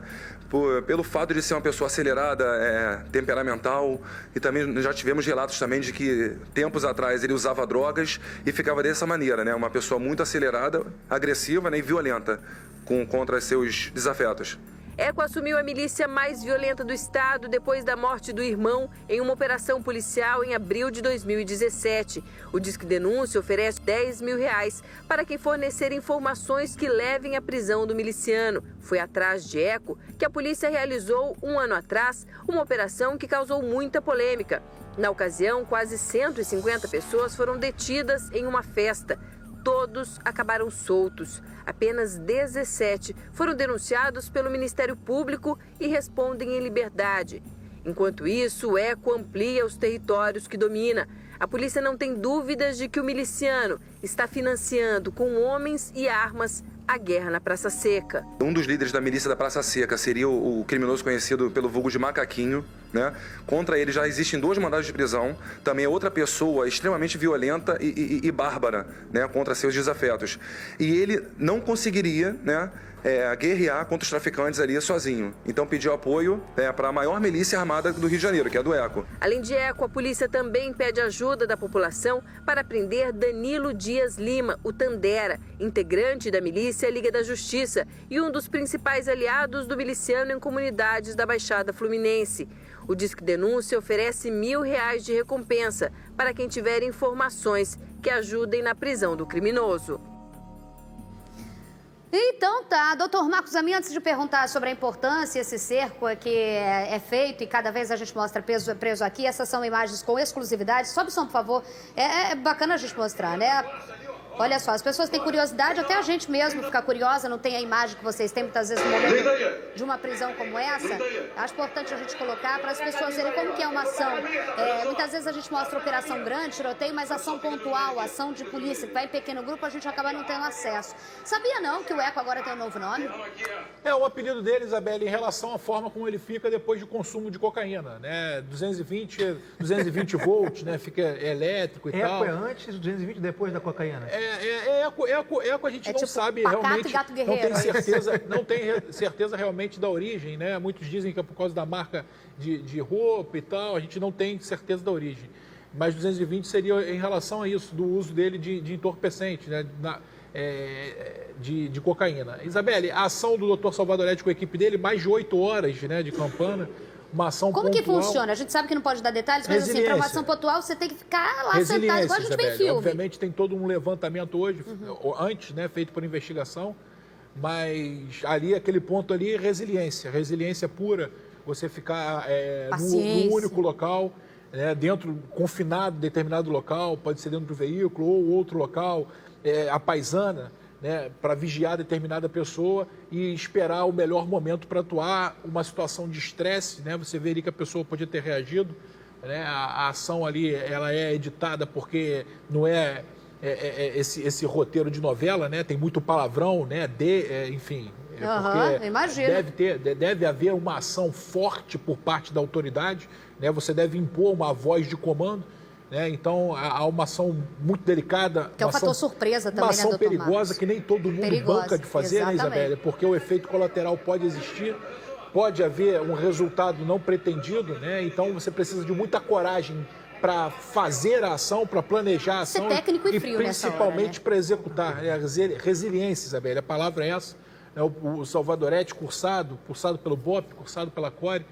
Pelo fato de ser uma pessoa acelerada, temperamental, e também já tivemos relatos também de que tempos atrás ele usava drogas e ficava dessa maneira, né? Uma pessoa muito acelerada, agressiva, né? E violenta contra seus desafetos. ECO assumiu a milícia mais violenta do estado depois da morte do irmão em uma operação policial em abril de 2017. O Disque Denúncia oferece R$10 mil para quem fornecer informações que levem à prisão do miliciano. Foi atrás de ECO que a polícia realizou, 1 ano atrás, uma operação que causou muita polêmica. Na ocasião, quase 150 pessoas foram detidas em uma festa. Todos acabaram soltos. Apenas 17 foram denunciados pelo Ministério Público e respondem em liberdade. Enquanto isso, o ECO amplia os territórios que domina. A polícia não tem dúvidas de que o miliciano está financiando com homens e armas a guerra na Praça Seca. Um dos líderes da milícia da Praça Seca seria o criminoso conhecido pelo vulgo de Macaquinho, né? Contra ele já existem 2 mandados de prisão. Também é outra pessoa extremamente violenta e bárbara, né? Contra seus desafetos. E ele não conseguiria, né? Guerrear contra os traficantes ali sozinho. Então pediu apoio para a maior milícia armada do Rio de Janeiro, que é a do ECO. Além de ECO, a polícia também pede ajuda da população para prender Danilo Dias Lima, o Tandera, integrante da milícia Liga da Justiça e um dos principais aliados do miliciano em comunidades da Baixada Fluminense. O Disque Denúncia oferece R$1.000 de recompensa para quem tiver informações que ajudem na prisão do criminoso. Então tá, doutor Marcos Amin, antes de perguntar sobre a importância, esse cerco que é feito e cada vez a gente mostra preso aqui, essas são imagens com exclusividade, sobe o som, por favor, é bacana a gente mostrar, né? Olha só, as pessoas têm curiosidade, até a gente mesmo fica curiosa, não tem a imagem que vocês têm muitas vezes no momento de uma prisão como essa. Acho importante a gente colocar para as pessoas verem como que é uma ação. Muitas vezes a gente mostra operação grande, tiroteio, mas ação pontual, ação de polícia, que vai em pequeno grupo, a gente acaba não tendo acesso. Sabia não que o ECO agora tem um novo nome? O apelido dele, Isabelle, em relação à forma como ele fica depois de consumo de cocaína, né? 220 volts, né? Fica elétrico e tal. ECO é antes, 220 depois da cocaína. ECO a gente não sabe realmente, não tem certeza realmente da origem, né? Muitos dizem que é por causa da marca de roupa e tal, a gente não tem certeza da origem. Mas 220 seria em relação a isso, do uso dele de entorpecente, né? De cocaína. Isabelle, a ação do Dr. Salvador Led com a equipe dele, mais de 8 horas, né, de campana. Uma ação Como pontual. que funciona? A gente sabe que não pode dar detalhes, mas assim, para uma ação pontual você tem que ficar lá sentado, igual a gente vê em filme. Obviamente tem todo um levantamento hoje, antes, né, feito por investigação, mas ali, aquele ponto ali, resiliência pura, você ficar no único local, né, confinado em determinado local, pode ser dentro do veículo ou outro local, a paisana, né, para vigiar determinada pessoa e esperar o melhor momento para atuar, uma situação de estresse, né, você veria que a pessoa podia ter reagido, né, a ação ali ela é editada porque não esse roteiro de novela, né, tem muito palavrão, né, enfim, porque deve haver uma ação forte por parte da autoridade, né, você deve impor uma voz de comando. né? Então, há uma ação muito delicada. Que é um fator surpresa também, uma ação né, doutor perigosa Marcos? que nem todo mundo banca de fazer, né, Isabelle? Porque o efeito colateral pode existir, pode haver um resultado não pretendido, né? Então, você precisa de muita coragem para fazer a ação, para planejar a ação. Ser técnico e frio principalmente nessa hora, né? para executar. Resiliência, Isabelle, a palavra é essa. O Salvadorete, cursado pelo BOP, cursado pela CORE,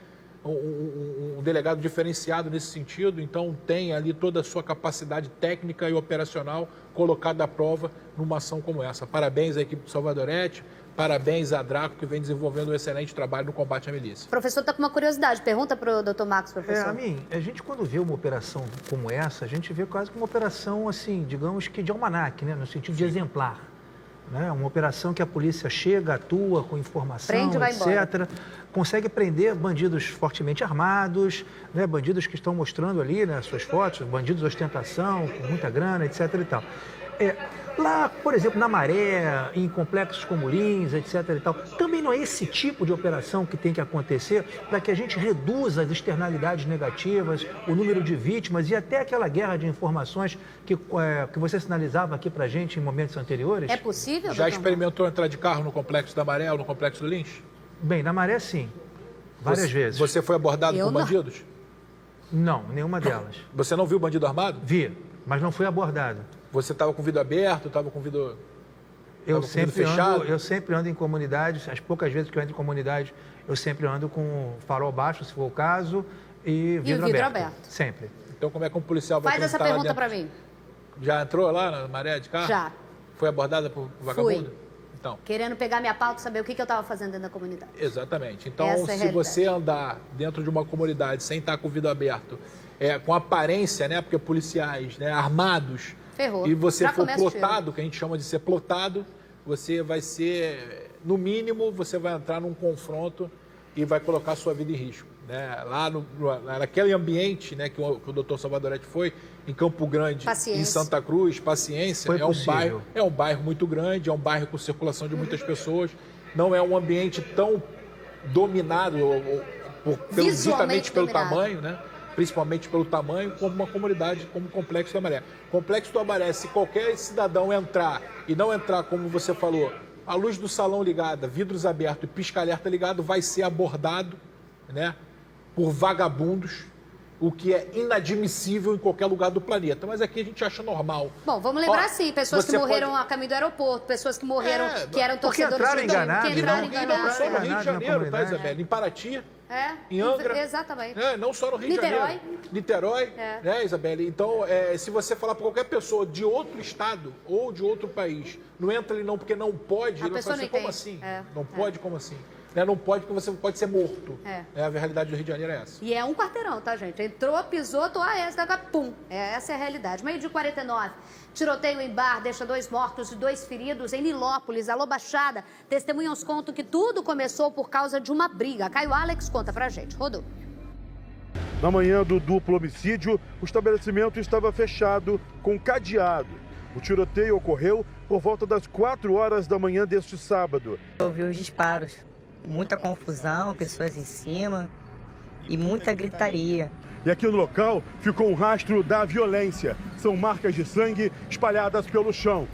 um delegado diferenciado nesse sentido, então tem ali toda a sua capacidade técnica e operacional colocada à prova numa ação como essa. Parabéns à equipe do Salvadorete, parabéns à Draco, que vem desenvolvendo um excelente trabalho no combate à milícia. O professor está com uma curiosidade, pergunta para o doutor Marcos, professor. A gente quando vê uma operação como essa, a gente vê quase que uma operação, assim, digamos que de almanaque, né? No sentido de exemplar. Né? Uma operação que a polícia chega, atua com informação, prende, vai etc. embora. Consegue prender bandidos fortemente armados, né? Bandidos que estão mostrando ali, né, suas fotos, bandidos de ostentação, com muita grana, etc. e tal. Lá, por exemplo, na Maré, em complexos como Lins, etc. e tal, também não é esse tipo de operação que tem que acontecer para que a gente reduza as externalidades negativas, o número de vítimas e até aquela guerra de informações que você sinalizava aqui para a gente em momentos anteriores? É possível? Já experimentou entrar de carro no complexo da Maré ou no complexo do Lins? Bem, na Maré, sim. Várias vezes. Você foi abordado por bandidos? Não, nenhuma delas. Você não viu bandido armado? Vi, mas não fui abordado. Você estava com o vidro aberto, estava com o vidro fechado? Eu sempre ando em comunidades, as poucas vezes que eu entro em comunidade, eu sempre ando com farol baixo, se for o caso, e vidro aberto. Sempre. Então como é que um policial vai Faz essa pergunta para mim. Já entrou lá na Maré de carro? Já. Foi abordada por vagabundo? Fui. Então. Querendo pegar minha pauta, saber o que eu estava fazendo dentro da comunidade. Exatamente. Então, se você andar dentro de uma comunidade sem estar com o vidro aberto, com aparência, né, porque policiais, né, armados, ferrou. E você for plotado, que a gente chama de ser plotado, você vai ser, no mínimo, você vai entrar num confronto e vai colocar a sua vida em risco. Né? Lá naquele ambiente, né, que o doutor Salvadorete foi, em Campo Grande, em Santa Cruz, Paciência, é um bairro muito grande, é um bairro com circulação de muitas pessoas, não é um ambiente tão dominado, justamente pelo tamanho, né? Principalmente pelo tamanho, como uma comunidade, como o Complexo da Maré. Complexo da Maré, se qualquer cidadão entrar e não entrar, como você falou, a luz do salão ligada, vidros abertos e pisca-alerta ligado, vai ser abordado, né, por vagabundos, o que é inadmissível em qualquer lugar do planeta. Mas aqui a gente acha normal. Bom, vamos lembrar sim, pessoas que morreram a caminho do aeroporto, pessoas que morreram, que eram torcedores de time, que entraram enganados. Não só no Rio de Janeiro, tá, Isabelle? Em Paraty, em Angra. Exatamente. Não só no Rio de Janeiro. Niterói, né, Isabelle? Então, se você falar para qualquer pessoa de outro estado ou de outro país, não entra ali não porque não pode, ele vai falar assim, como assim? Não pode, como assim? Não pode porque você pode ser morto. A realidade do Rio de Janeiro é essa. E é um quarteirão, tá, gente? Entrou, pisou, pum. Essa é a realidade. Meio de 49. Tiroteio em bar deixa 2 mortos e 2 feridos em Nilópolis. Alô, Baixada. Testemunhas contam que tudo começou por causa de uma briga. Caio Alex conta pra gente. Rodou. Na manhã do duplo homicídio, o estabelecimento estava fechado com cadeado. O tiroteio ocorreu por volta das 4 horas da manhã deste sábado. Eu ouvi os disparos. Muita confusão, pessoas em cima e muita gritaria. E aqui no local ficou um rastro da violência. São marcas de sangue espalhadas pelo chão.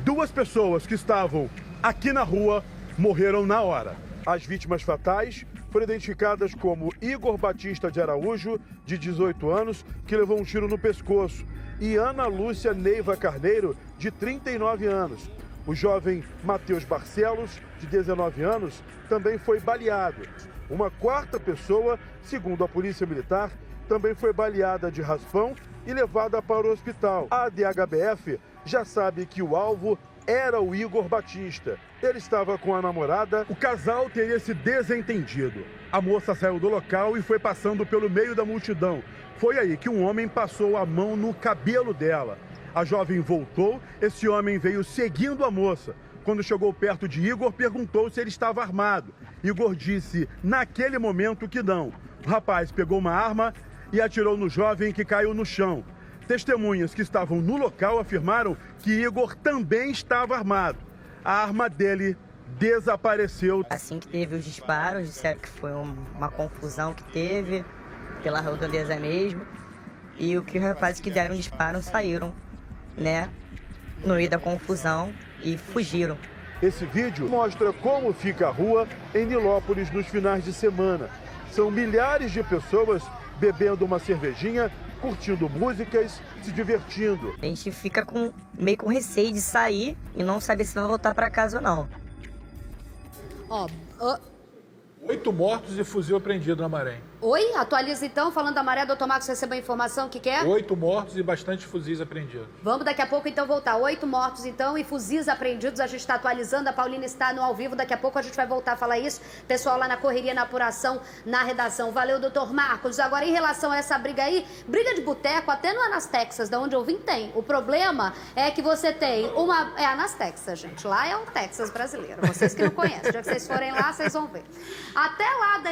2 pessoas que estavam aqui na rua morreram na hora. As vítimas fatais foram identificadas como Igor Batista de Araújo, de 18 anos, que levou um tiro no pescoço, e Ana Lúcia Neiva Carneiro, de 39 anos. O jovem Matheus Barcelos, de 19 anos, também foi baleado. Uma 4ª pessoa, segundo a Polícia Militar, também foi baleada de raspão e levada para o hospital. A DHBF já sabe que o alvo era o Igor Batista. Ele estava com a namorada. O casal teria se desentendido. A moça saiu do local e foi passando pelo meio da multidão. Foi aí que um homem passou a mão no cabelo dela. A jovem voltou, esse homem veio seguindo a moça. Quando chegou perto de Igor, perguntou se ele estava armado. Igor disse, naquele momento, que não. O rapaz pegou uma arma e atirou no jovem, que caiu no chão. Testemunhas que estavam no local afirmaram que Igor também estava armado. A arma dele desapareceu. Assim que teve os disparos, disseram que foi uma confusão que teve, pela redondeza mesmo. E o que os rapazes que deram disparo saíram, né, no meio da confusão e fugiram. Esse vídeo mostra como fica a rua em Nilópolis nos finais de semana. São milhares de pessoas bebendo uma cervejinha, curtindo músicas, se divertindo. A gente fica meio com receio de sair e não saber se vai voltar para casa ou não. 8 mortos e fuzil apreendido na Maré. Oi? Atualiza então, falando da Maré, doutor Marcos recebeu a informação que quer? 8 mortos e bastante fuzis apreendidos. Vamos daqui a pouco então voltar. 8 mortos então e fuzis apreendidos. A gente está atualizando, a Paulina está no ao vivo. Daqui a pouco a gente vai voltar a falar isso. Pessoal lá na correria, na apuração, na redação. Valeu, doutor Marcos. Agora, em relação a essa briga aí, briga de boteco, até no Anas Texas, da onde eu vim, tem. O problema é que você tem uma... É Anas Texas, gente. Lá é o Texas brasileiro. Vocês que não conhecem. Já que vocês forem lá, vocês vão ver. Até lá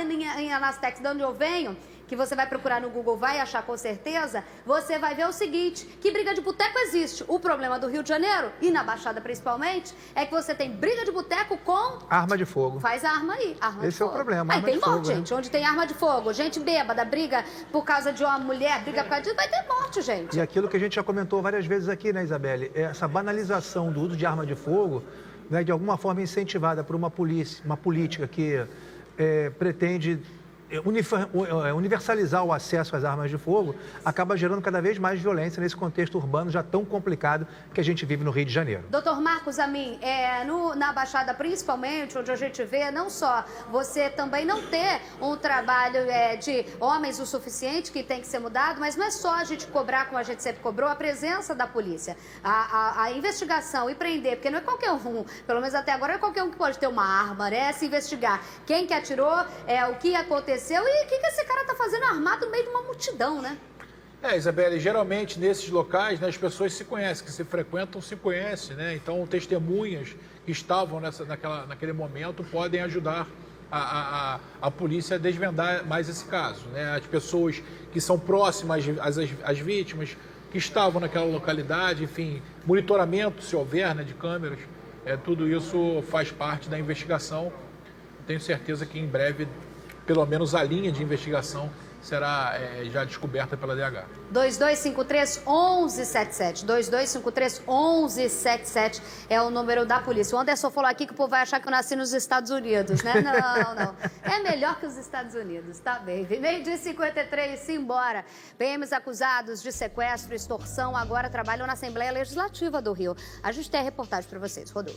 em Anas Texas, de onde eu venho, que você vai procurar no Google, vai achar com certeza, você vai ver o seguinte, que briga de boteco existe. O problema do Rio de Janeiro, e na Baixada principalmente, é que você tem briga de boteco com... Arma de fogo. Faz a arma aí, arma Esse é o problema, aí arma tem de morte, fogo, gente. né? Onde tem arma de fogo, gente bêbada, briga por causa de uma mulher, briga por causa disso, vai ter morte, gente. E aquilo que a gente já comentou várias vezes aqui, né, Isabelle? Essa banalização do uso de arma de fogo, né, de alguma forma incentivada por uma política que pretende universalizar o acesso às armas de fogo, acaba gerando cada vez mais violência nesse contexto urbano já tão complicado que a gente vive no Rio de Janeiro. Doutor Marcos Amin, na Baixada principalmente, onde a gente vê não só você também não ter um trabalho de homens o suficiente que tem que ser mudado, mas não é só a gente cobrar, como a gente sempre cobrou, a presença da polícia, a investigação e prender, porque não é qualquer um, pelo menos até agora, é qualquer um que pode ter uma arma, né? Se investigar quem que atirou, o que aconteceu e o que esse cara tá fazendo armado no meio de uma multidão, né? Isabelle, geralmente nesses locais, né, as pessoas se conhecem, que se frequentam, se conhecem, né? Então, testemunhas que estavam naquele momento podem ajudar a polícia a desvendar mais esse caso, né? As pessoas que são próximas às vítimas, que estavam naquela localidade, enfim, monitoramento, se houver, né, de câmeras, tudo isso faz parte da investigação. Tenho certeza que em breve, pelo menos a linha de investigação será já descoberta pela DH. 2253-1177. 2253-1177 é o número da polícia. O Anderson falou aqui que o povo vai achar que eu nasci nos Estados Unidos, né? Não. É melhor que os Estados Unidos, tá bem. Meio-dia 53, simbora. PMs acusados de sequestro e extorsão agora trabalham na Assembleia Legislativa do Rio. A gente tem a reportagem para vocês. Rodou.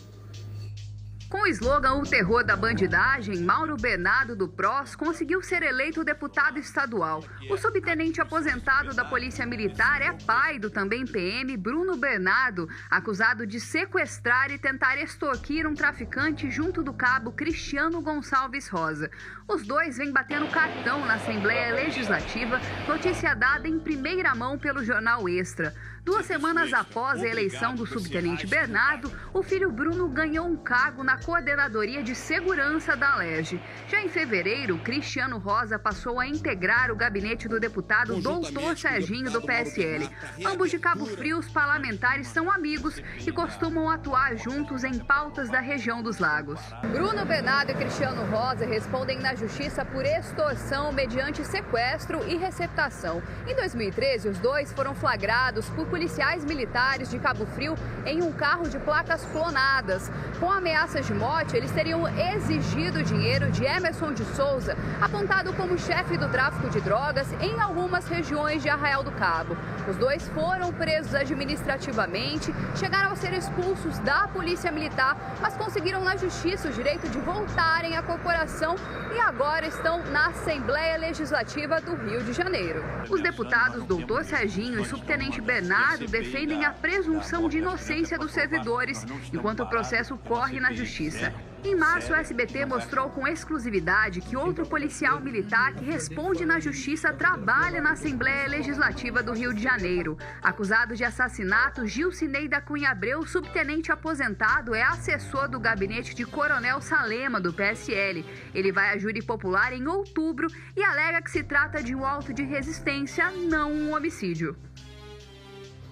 Com o slogan O Terror da Bandidagem, Mauro Bernardo do PROS conseguiu ser eleito deputado estadual. O subtenente aposentado da Polícia Militar é pai do também PM Bruno Bernardo, acusado de sequestrar e tentar extorquir um traficante junto do cabo Cristiano Gonçalves Rosa. Os dois vêm batendo cartão na Assembleia Legislativa, notícia dada em primeira mão pelo jornal Extra. 2 semanas após a eleição do subtenente Bernardo, o filho Bruno ganhou um cargo na Coordenadoria de Segurança da Alerj. Já em fevereiro, Cristiano Rosa passou a integrar o gabinete do deputado Doutor Serginho do PSL. Ambos de Cabo Frio, os parlamentares são amigos e costumam atuar juntos em pautas da região dos Lagos. Bruno Bernardo e Cristiano Rosa respondem na justiça por extorsão mediante sequestro e receptação. Em 2013, os dois foram flagrados por policiais militares de Cabo Frio em um carro de placas clonadas. Com ameaças de morte, eles teriam exigido dinheiro de Emerson de Souza, apontado como chefe do tráfico de drogas em algumas regiões de Arraial do Cabo. Os dois foram presos administrativamente, chegaram a ser expulsos da Polícia Militar, mas conseguiram na justiça o direito de voltarem à corporação e agora estão na Assembleia Legislativa do Rio de Janeiro. Os deputados Doutor Serginho e subtenente Bernardo defendem a presunção de inocência dos servidores, enquanto o processo corre na Justiça. Em março, o SBT mostrou com exclusividade que outro policial militar que responde na Justiça trabalha na Assembleia Legislativa do Rio de Janeiro. Acusado de assassinato, Gilcinei da Cunha Abreu, subtenente aposentado, é assessor do gabinete de Coronel Salema, do PSL. Ele vai a júri popular em outubro e alega que se trata de um auto de resistência, não um homicídio.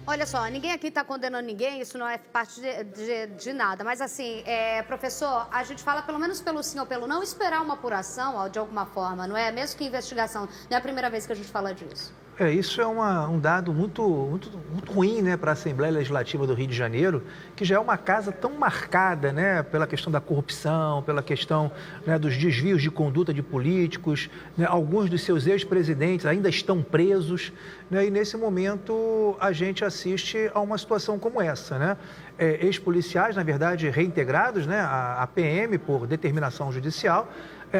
Olha só, ninguém aqui está condenando ninguém, isso não é parte de nada. Mas assim, professor, a gente fala pelo menos pelo sim ou pelo não, esperar uma apuração de alguma forma, não é? Mesmo que investigação, não é a primeira vez que a gente fala disso. Isso é um dado muito ruim, né, para a Assembleia Legislativa do Rio de Janeiro, que já é uma casa tão marcada, né, pela questão da corrupção, pela questão, né, dos desvios de conduta de políticos, né, alguns dos seus ex-presidentes ainda estão presos, né, e nesse momento a gente assiste a uma situação como essa, né? Ex-policiais, na verdade, reintegrados, né, à PM por determinação judicial,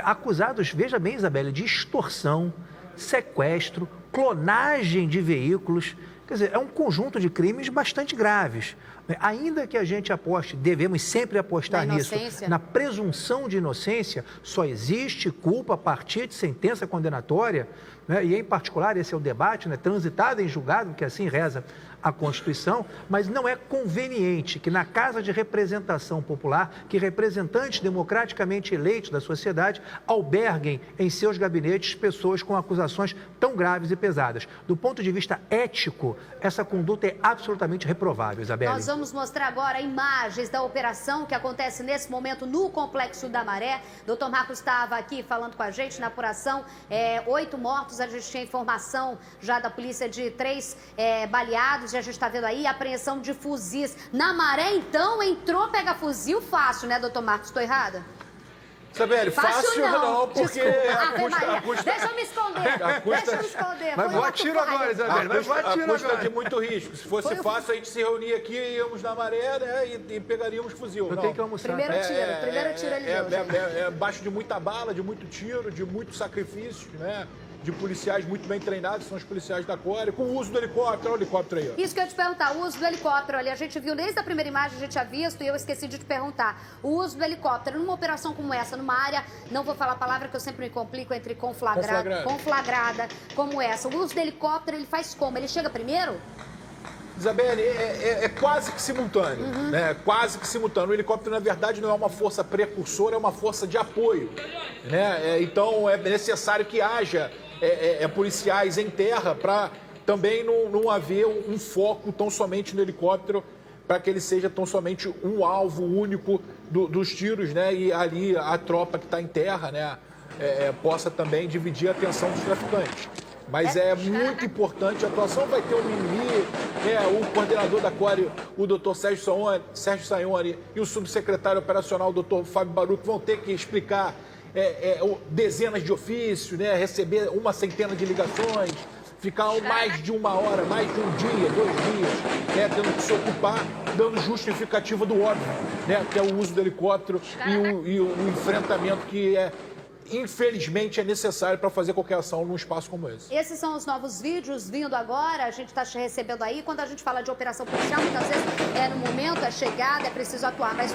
acusados, veja bem, Isabelle, de extorsão, sequestro, clonagem de veículos. Quer dizer, é um conjunto de crimes bastante graves. Ainda que a gente aposte, devemos sempre apostar nisso, na presunção de inocência, só existe culpa a partir de sentença condenatória, né? E em particular, esse é o debate, né, transitado em julgado, que assim reza a Constituição, mas não é conveniente que na Casa de Representação Popular, que representantes democraticamente eleitos da sociedade alberguem em seus gabinetes pessoas com acusações tão graves e pesadas. Do ponto de vista ético, essa conduta é absolutamente reprovável, Isabelle. Nós vamos mostrar agora imagens da operação que acontece nesse momento no Complexo da Maré. Dr. Marcos estava aqui falando com a gente na apuração, 8 mortos, a gente tinha informação já da polícia de 3 baleados, e a gente está vendo aí a apreensão de fuzis. Na Maré, então, entrou pega fuzil fácil, né, doutor Marcos? Estou errada? Isabelle, fácil não, porque Deixa eu me esconder. Deixa eu me esconder. Mas voa tiro agora, Isabelle. Mas voa tiro agora. De muito risco. Se fosse fácil, a gente se reunia aqui, íamos na Maré, né, e pegaríamos fuzil. Não tem que almoçar. Primeiro tiro ele deu. É baixo de muita bala, de muito tiro, de muito sacrifício, né? De policiais muito bem treinados, são os policiais da Core, com o uso do helicóptero. Olha o helicóptero aí. Isso que eu ia te perguntar, o uso do helicóptero ali, a gente viu desde a primeira imagem, a gente tinha visto, e eu esqueci de te perguntar. O uso do helicóptero numa operação como essa, numa área, não vou falar a palavra que eu sempre me complico, entre conflagrada como essa. O uso do helicóptero, ele faz como? Ele chega primeiro? Isabelle, é quase que simultâneo, né? Quase que simultâneo. O helicóptero, na verdade, não é uma força precursora, é uma força de apoio, né? Então, é necessário que haja policiais em terra para também não haver um foco tão somente no helicóptero, para que ele seja tão somente um alvo único dos tiros, né? E ali a tropa que está em terra, né, possa também dividir a atenção dos traficantes. Mas é muito importante a atuação. Vai ter o Mimimi, o coordenador da Core, o doutor Sérgio Sayone, e o subsecretário operacional, o doutor Fábio Baruch, vão ter que explicar dezenas de ofícios, né, receber uma centena de ligações, ficar mais de uma hora, mais de um dia, 2 dias, né, tendo que se ocupar, dando justificativa do óbvio, né, que é o uso do helicóptero e o enfrentamento que infelizmente é necessário para fazer qualquer ação num espaço como esse. Esses são os novos vídeos vindo agora, a gente está recebendo aí. Quando a gente fala de operação policial, muitas vezes no momento, é chegada, é preciso atuar. Mas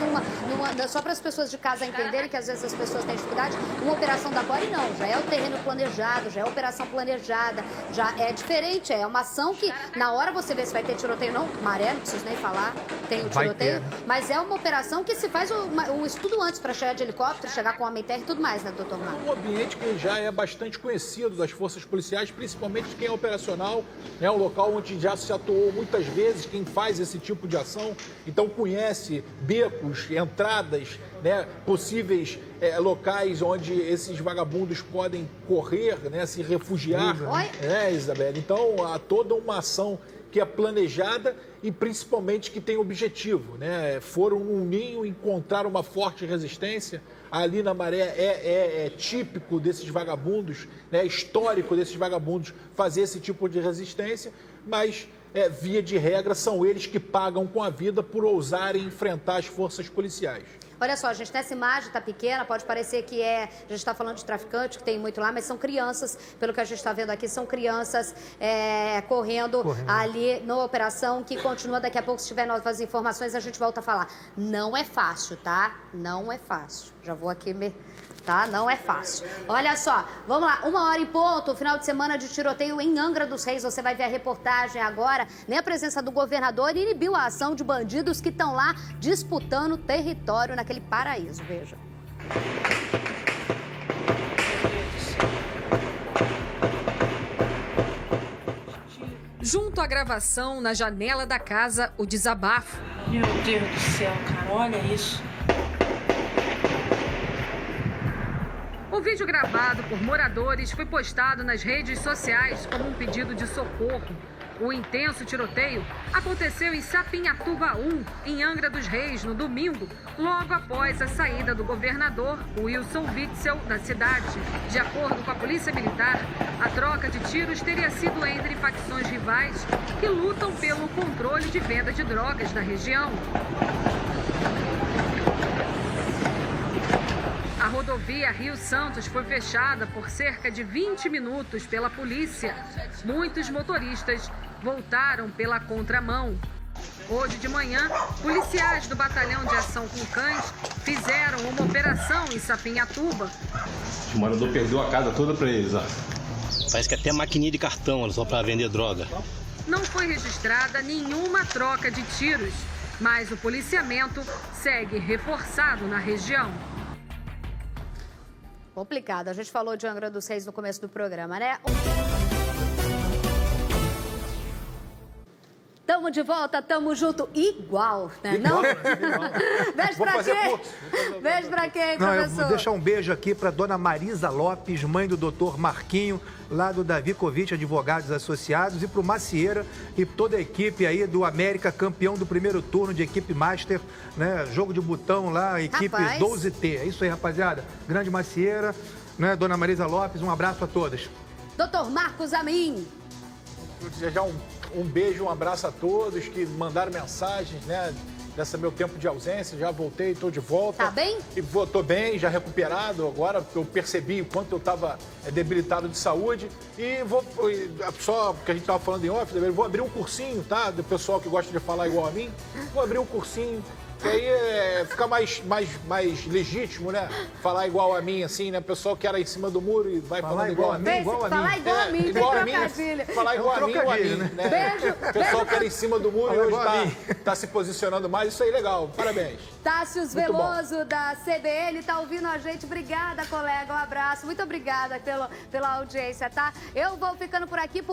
só para as pessoas de casa entenderem, que às vezes as pessoas têm dificuldade, uma operação da Core não, já é o terreno planejado, já é a operação planejada, já é diferente, é uma ação que na hora você vê se vai ter tiroteio não, Maré, não preciso nem falar, tem o tiroteio, mas é uma operação que se faz o estudo antes para chegar de helicóptero, chegar com homem-terra e tudo mais, né, doutor? Um ambiente que já é bastante conhecido das forças policiais, principalmente de quem é operacional, é um local onde já se atuou muitas vezes quem faz esse tipo de ação, então conhece becos, entradas, né, possíveis locais onde esses vagabundos podem correr, né, se refugiar, né, Isabelle? Então há toda uma ação que é planejada e principalmente que tem objetivo, né? Foram num ninho, encontrar uma forte resistência. Ali na Maré é típico desses vagabundos, né? Histórico desses vagabundos fazer esse tipo de resistência, mas via de regra são eles que pagam com a vida por ousarem enfrentar as forças policiais. Olha só, gente, nessa imagem está pequena, pode parecer que a gente está falando de traficante, que tem muito lá, mas são crianças, pelo que a gente está vendo aqui, são crianças correndo ali na operação, que continua. Daqui a pouco, se tiver novas informações, a gente volta a falar. Não é fácil, tá? Não é fácil. Já vou aqui tá? Não é fácil. Olha só, vamos lá, 1h em ponto, final de semana de tiroteio em Angra dos Reis. Você vai ver a reportagem agora. Nem a presença do governador inibiu a ação de bandidos que estão lá disputando território naquele paraíso. Veja. Junto à gravação, na janela da casa, o desabafo. Meu Deus do céu, cara, olha isso. O vídeo vídeo gravado por moradores foi postado nas redes sociais como um pedido de socorro. O intenso tiroteio aconteceu em Sapinhatuba 1, em Angra dos Reis, no domingo, logo após a saída do governador Wilson Witzel da cidade. De acordo com a Polícia Militar, a troca de tiros teria sido entre facções rivais que lutam pelo controle de venda de drogas na região. A rodovia Rio Santos foi fechada por cerca de 20 minutos pela polícia. Muitos motoristas voltaram pela contramão. Hoje de manhã, policiais do Batalhão de Ação com Cães fizeram uma operação em Sapinhatuba. O morador perdeu a casa toda para eles, ó. Parece que até maquininha de cartão, só para vender droga. Não foi registrada nenhuma troca de tiros, mas o policiamento segue reforçado na região. Complicado. A gente falou de Angra dos Reis no começo do programa, né? Tamo de volta, tamo junto, igual, né? Não? Beijo pra quem? Beijo pra quem, professor? Eu vou deixar um beijo aqui pra dona Marisa Lopes, mãe do doutor Marquinho, lá do Davi Covitch Advogados Associados, e pro Macieira e toda a equipe aí do América, campeão do primeiro turno de equipe Master, né? Jogo de botão lá, equipe 12T. É isso aí, rapaziada. Grande Macieira, né? Dona Marisa Lopes, um abraço a todas. Doutor Marcos Amin. Vou desejar um beijo, um abraço a todos que mandaram mensagens, né? Dessa meu tempo de ausência, já voltei, estou de volta. Tá bem? Estou bem, já recuperado agora, porque eu percebi o quanto eu estava debilitado de saúde. E vou, só porque a gente estava falando em off, eu vou abrir um cursinho, tá? Do pessoal que gosta de falar igual a mim. Vou abrir um cursinho. Que aí fica mais legítimo, né? Falar igual a mim, assim, né? O pessoal que era em cima do muro e vai falando igual a mim. Falar igual a mim, igual a mim. Falar igual a mim ou a mim, né? Beijo. O pessoal que era em cima do muro e hoje tá se posicionando mais. Isso aí, legal. Parabéns. Tássius Veloso, da CBN, tá ouvindo a gente. Obrigada, colega. Um abraço. Muito obrigada pela audiência, tá? Eu vou ficando por aqui.